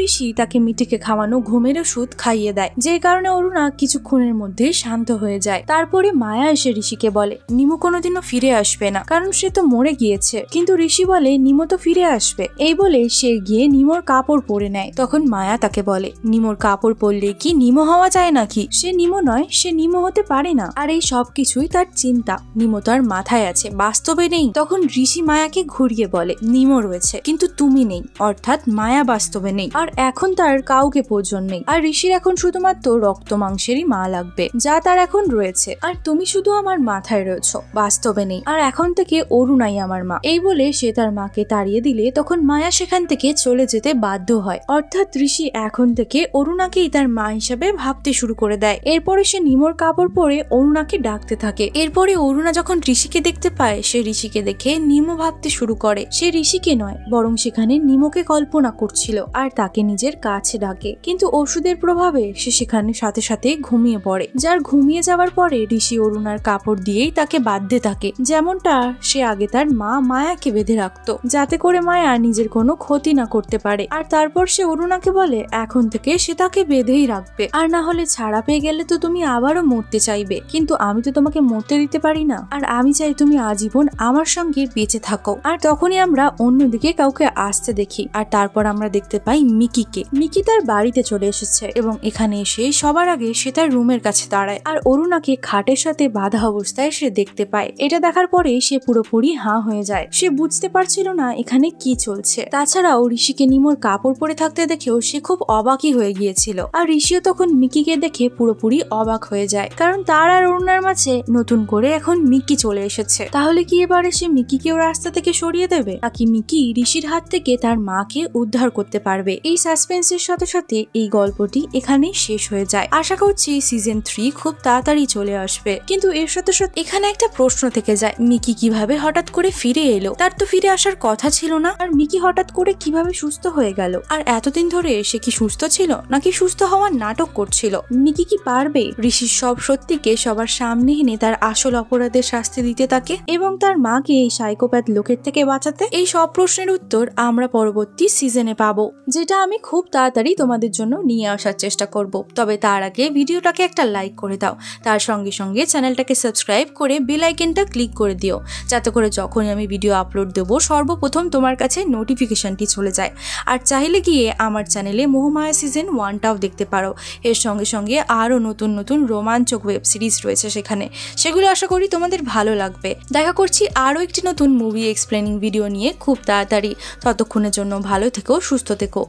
ঋষি তাকে মিঠিকে খাওয়ানো ঘুমের ওষুধ খাইয়ে দেয়, যে কারণে অরুণা কিছুক্ষণের মধ্যে শান্ত হয়ে যায়। তারপরে মায়া এসে ঋষিকে বলে নিমো কোনোদিনও ফিরে আসবে না, কারণ সে তো মরে গিয়েছে। কিন্তু ঋষি বলে নিমো তো ফিরে আসবে। এই বলে সে গিয়ে নিমোর কাপড় পরে নেয়। তখন মায়া তাকে বলে নিমোর কাপড় পরলে কি নিমো হওয়া যায় নাকি? সে নিমো নয়, সে নিমো হতে পারে না। আর এই সবকিছুই তার তার চিন্তা নিমো তো আর মাথায় আছে, বাস্তবে নেই। তখন ঋষি মায়াকে ঘুরিয়ে বলে নিমো রয়েছে কিন্তু তুমি নেই, অর্থাৎ মায়া বাস্তবে নেই আর এখন তার কাউকে প্রয়োজন নেই। আর ঋষির এখন শুধুমাত্র রক্ত মাংসেরই মা লাগবে, যা তার এখন রয়েছে। আর তুমি শুধু আমার মাথায় রয়েছো, বাস্তবে নেই। আর এখন থেকে অরুণাই আমার মা। এই বলে সে তার মাকে তাড়িয়ে দিলে তখন মায়া সেখান থেকে চলে যেতে বাধ্য হয়। অর্থাৎ ঋষি এখন থেকে অরুণাকেই তার মা হিসেবে ভাবতে শুরু করে দেয়। এরপরে সে নিমোর কাপড় পরে অরুণাকে ডাকতে থাকে। এরপরে অরুণা যখন ঋষিকে দেখতে পায়, সে ঋষিকে দেখে নিমো ভাবতে শুরু করে সে ঋষিকে নয়, বরং সেখানে নিমোকে কল্পনা করছিল আর তাকে নিজের কাছে ডাকে। কিন্তু ওষুধের প্রভাবে সে সেখানে সাথে সাথে ঘুমিয়ে পড়ে। যার ঘুমিয়ে যাওয়ার পরে ঋষি অরুণার কাপড় দিয়েই তাকে বাঁধতে থাকে, যেমনটা সে আগে তার মা মায়াকে বেঁধে রাখতো, যাতে করে মায়া নিজের কোনো ক্ষতি না করতে পারে। আর তারপর সে অরুণাকে বলে এখন থেকে সে তাকে বেঁধেই রাখবে, আর না হলে ছাড়া পেয়ে গেলে তো তুমি আবারও মরতে চাইবে, কিন্তু আমি তো তোমাকে মরতে দিতে পারি না, আর আমি চাই তুমি আজীবন আমার সঙ্গে বেঁচে থাকো। আর তখনই আমরা অন্যদিকে কাউকে আসতে দেখি, আর তারপর আমরা দেখতে পাই মিকিকে। মিকি তার বাড়িতে চলে এসেছে এবং এখানে এসে সবার আগে সে তার রুমের কাছে দাঁড়ায় আর অরুণাকে খাটের সাথে বাঁধা অবস্থায় সে দেখতে পায়। এটা দেখার পরে সে পুরোপুরি হাঁ হয়ে যায়। সে বুঝতে পারছিল না এখানে কি চলছে। তাছাড়াও ঋষিকে নিমোর কাপড় পরে থাকতে দেখেও সে খুব অবাকই হয়ে গিয়েছিল। আর ঋষিও তখন মিকিকে দেখে পুরোপুরি অবাক হয়ে যায়, কারণ তার আর অরুণার মাঝে নতুন করে এখন মিকি চলে এসেছে। তাহলে কি এবারে সে মিকিকেও রাস্তা থেকে সরিয়ে দেবে, নাকি মিকি ঋষির হাত থেকে তার মাকে উদ্ধার করতে পারবে? এই সাসপেন্সের সাথে সাথে এই গল্পটি এখানেই শেষ হয়ে যায়। আশা করছি সিজন 3 খুব তাড়াতাড়ি চলে আসবে। কিন্তু এর সাথে সাথে এখানে একটা প্রশ্ন থেকে যায়, মিকি কিভাবে হঠাৎ করে ফিরে এলো? তার তো ফিরে আসার কথা ছিল না। আর মিকি হঠাৎ করে কিভাবে সুস্থ হয়ে গেল? আর এতদিন ধরে সে কি সুস্থ ছিল নাকি সুস্থ হওয়ার নাটক করছিল? মিকি কি পারবে ঋষির সব সত্যিকে সবার সামনে এনে তার আসল অপরাধের শাস্তি দিতে তাকে এবং তার মাকে এই সাইকোপ্যাথ লোকের থেকে বাঁচাতে? এই সব প্রশ্নের উত্তর আমরা পরবর্তী সিজনে পাবো, যেটা আমি খুব তাড়াতাড়ি তোমাদের জন্য নিয়ে আসার চেষ্টা করব। তবে তার আগে ভিডিওটাকে একটা লাইক করে দাও, তার সঙ্গে সঙ্গে চ্যানেলটাকে সাবস্ক্রাইব করে বেল আইকনটা ক্লিক করে দিও, যাতে করে যখনই আমি ভিডিও আপলোড দেবো সর্বপ্রথম তোমার কাছে নোটিফিকেশনটি চলে যায়। আর চাইলে গিয়ে আমার চ্যানেলে মোহমায়া সিজন 1টাও দেখতে পারো। এর সঙ্গে সঙ্গে আরও নতুন নতুন রোমাঞ্চক ওয়েব সিরিজ রয়েছে সেখানে, সেগুলো আশা করি তোমাদের ভালো লাগবে। দেখা করছি আরও একটি নতুন মুভি এক্সপ্লেনিং ভিডিও নিয়ে খুব তাড়াতাড়ি। ততক্ষণের জন্য ভালো থেকো, সুস্থ থেকো।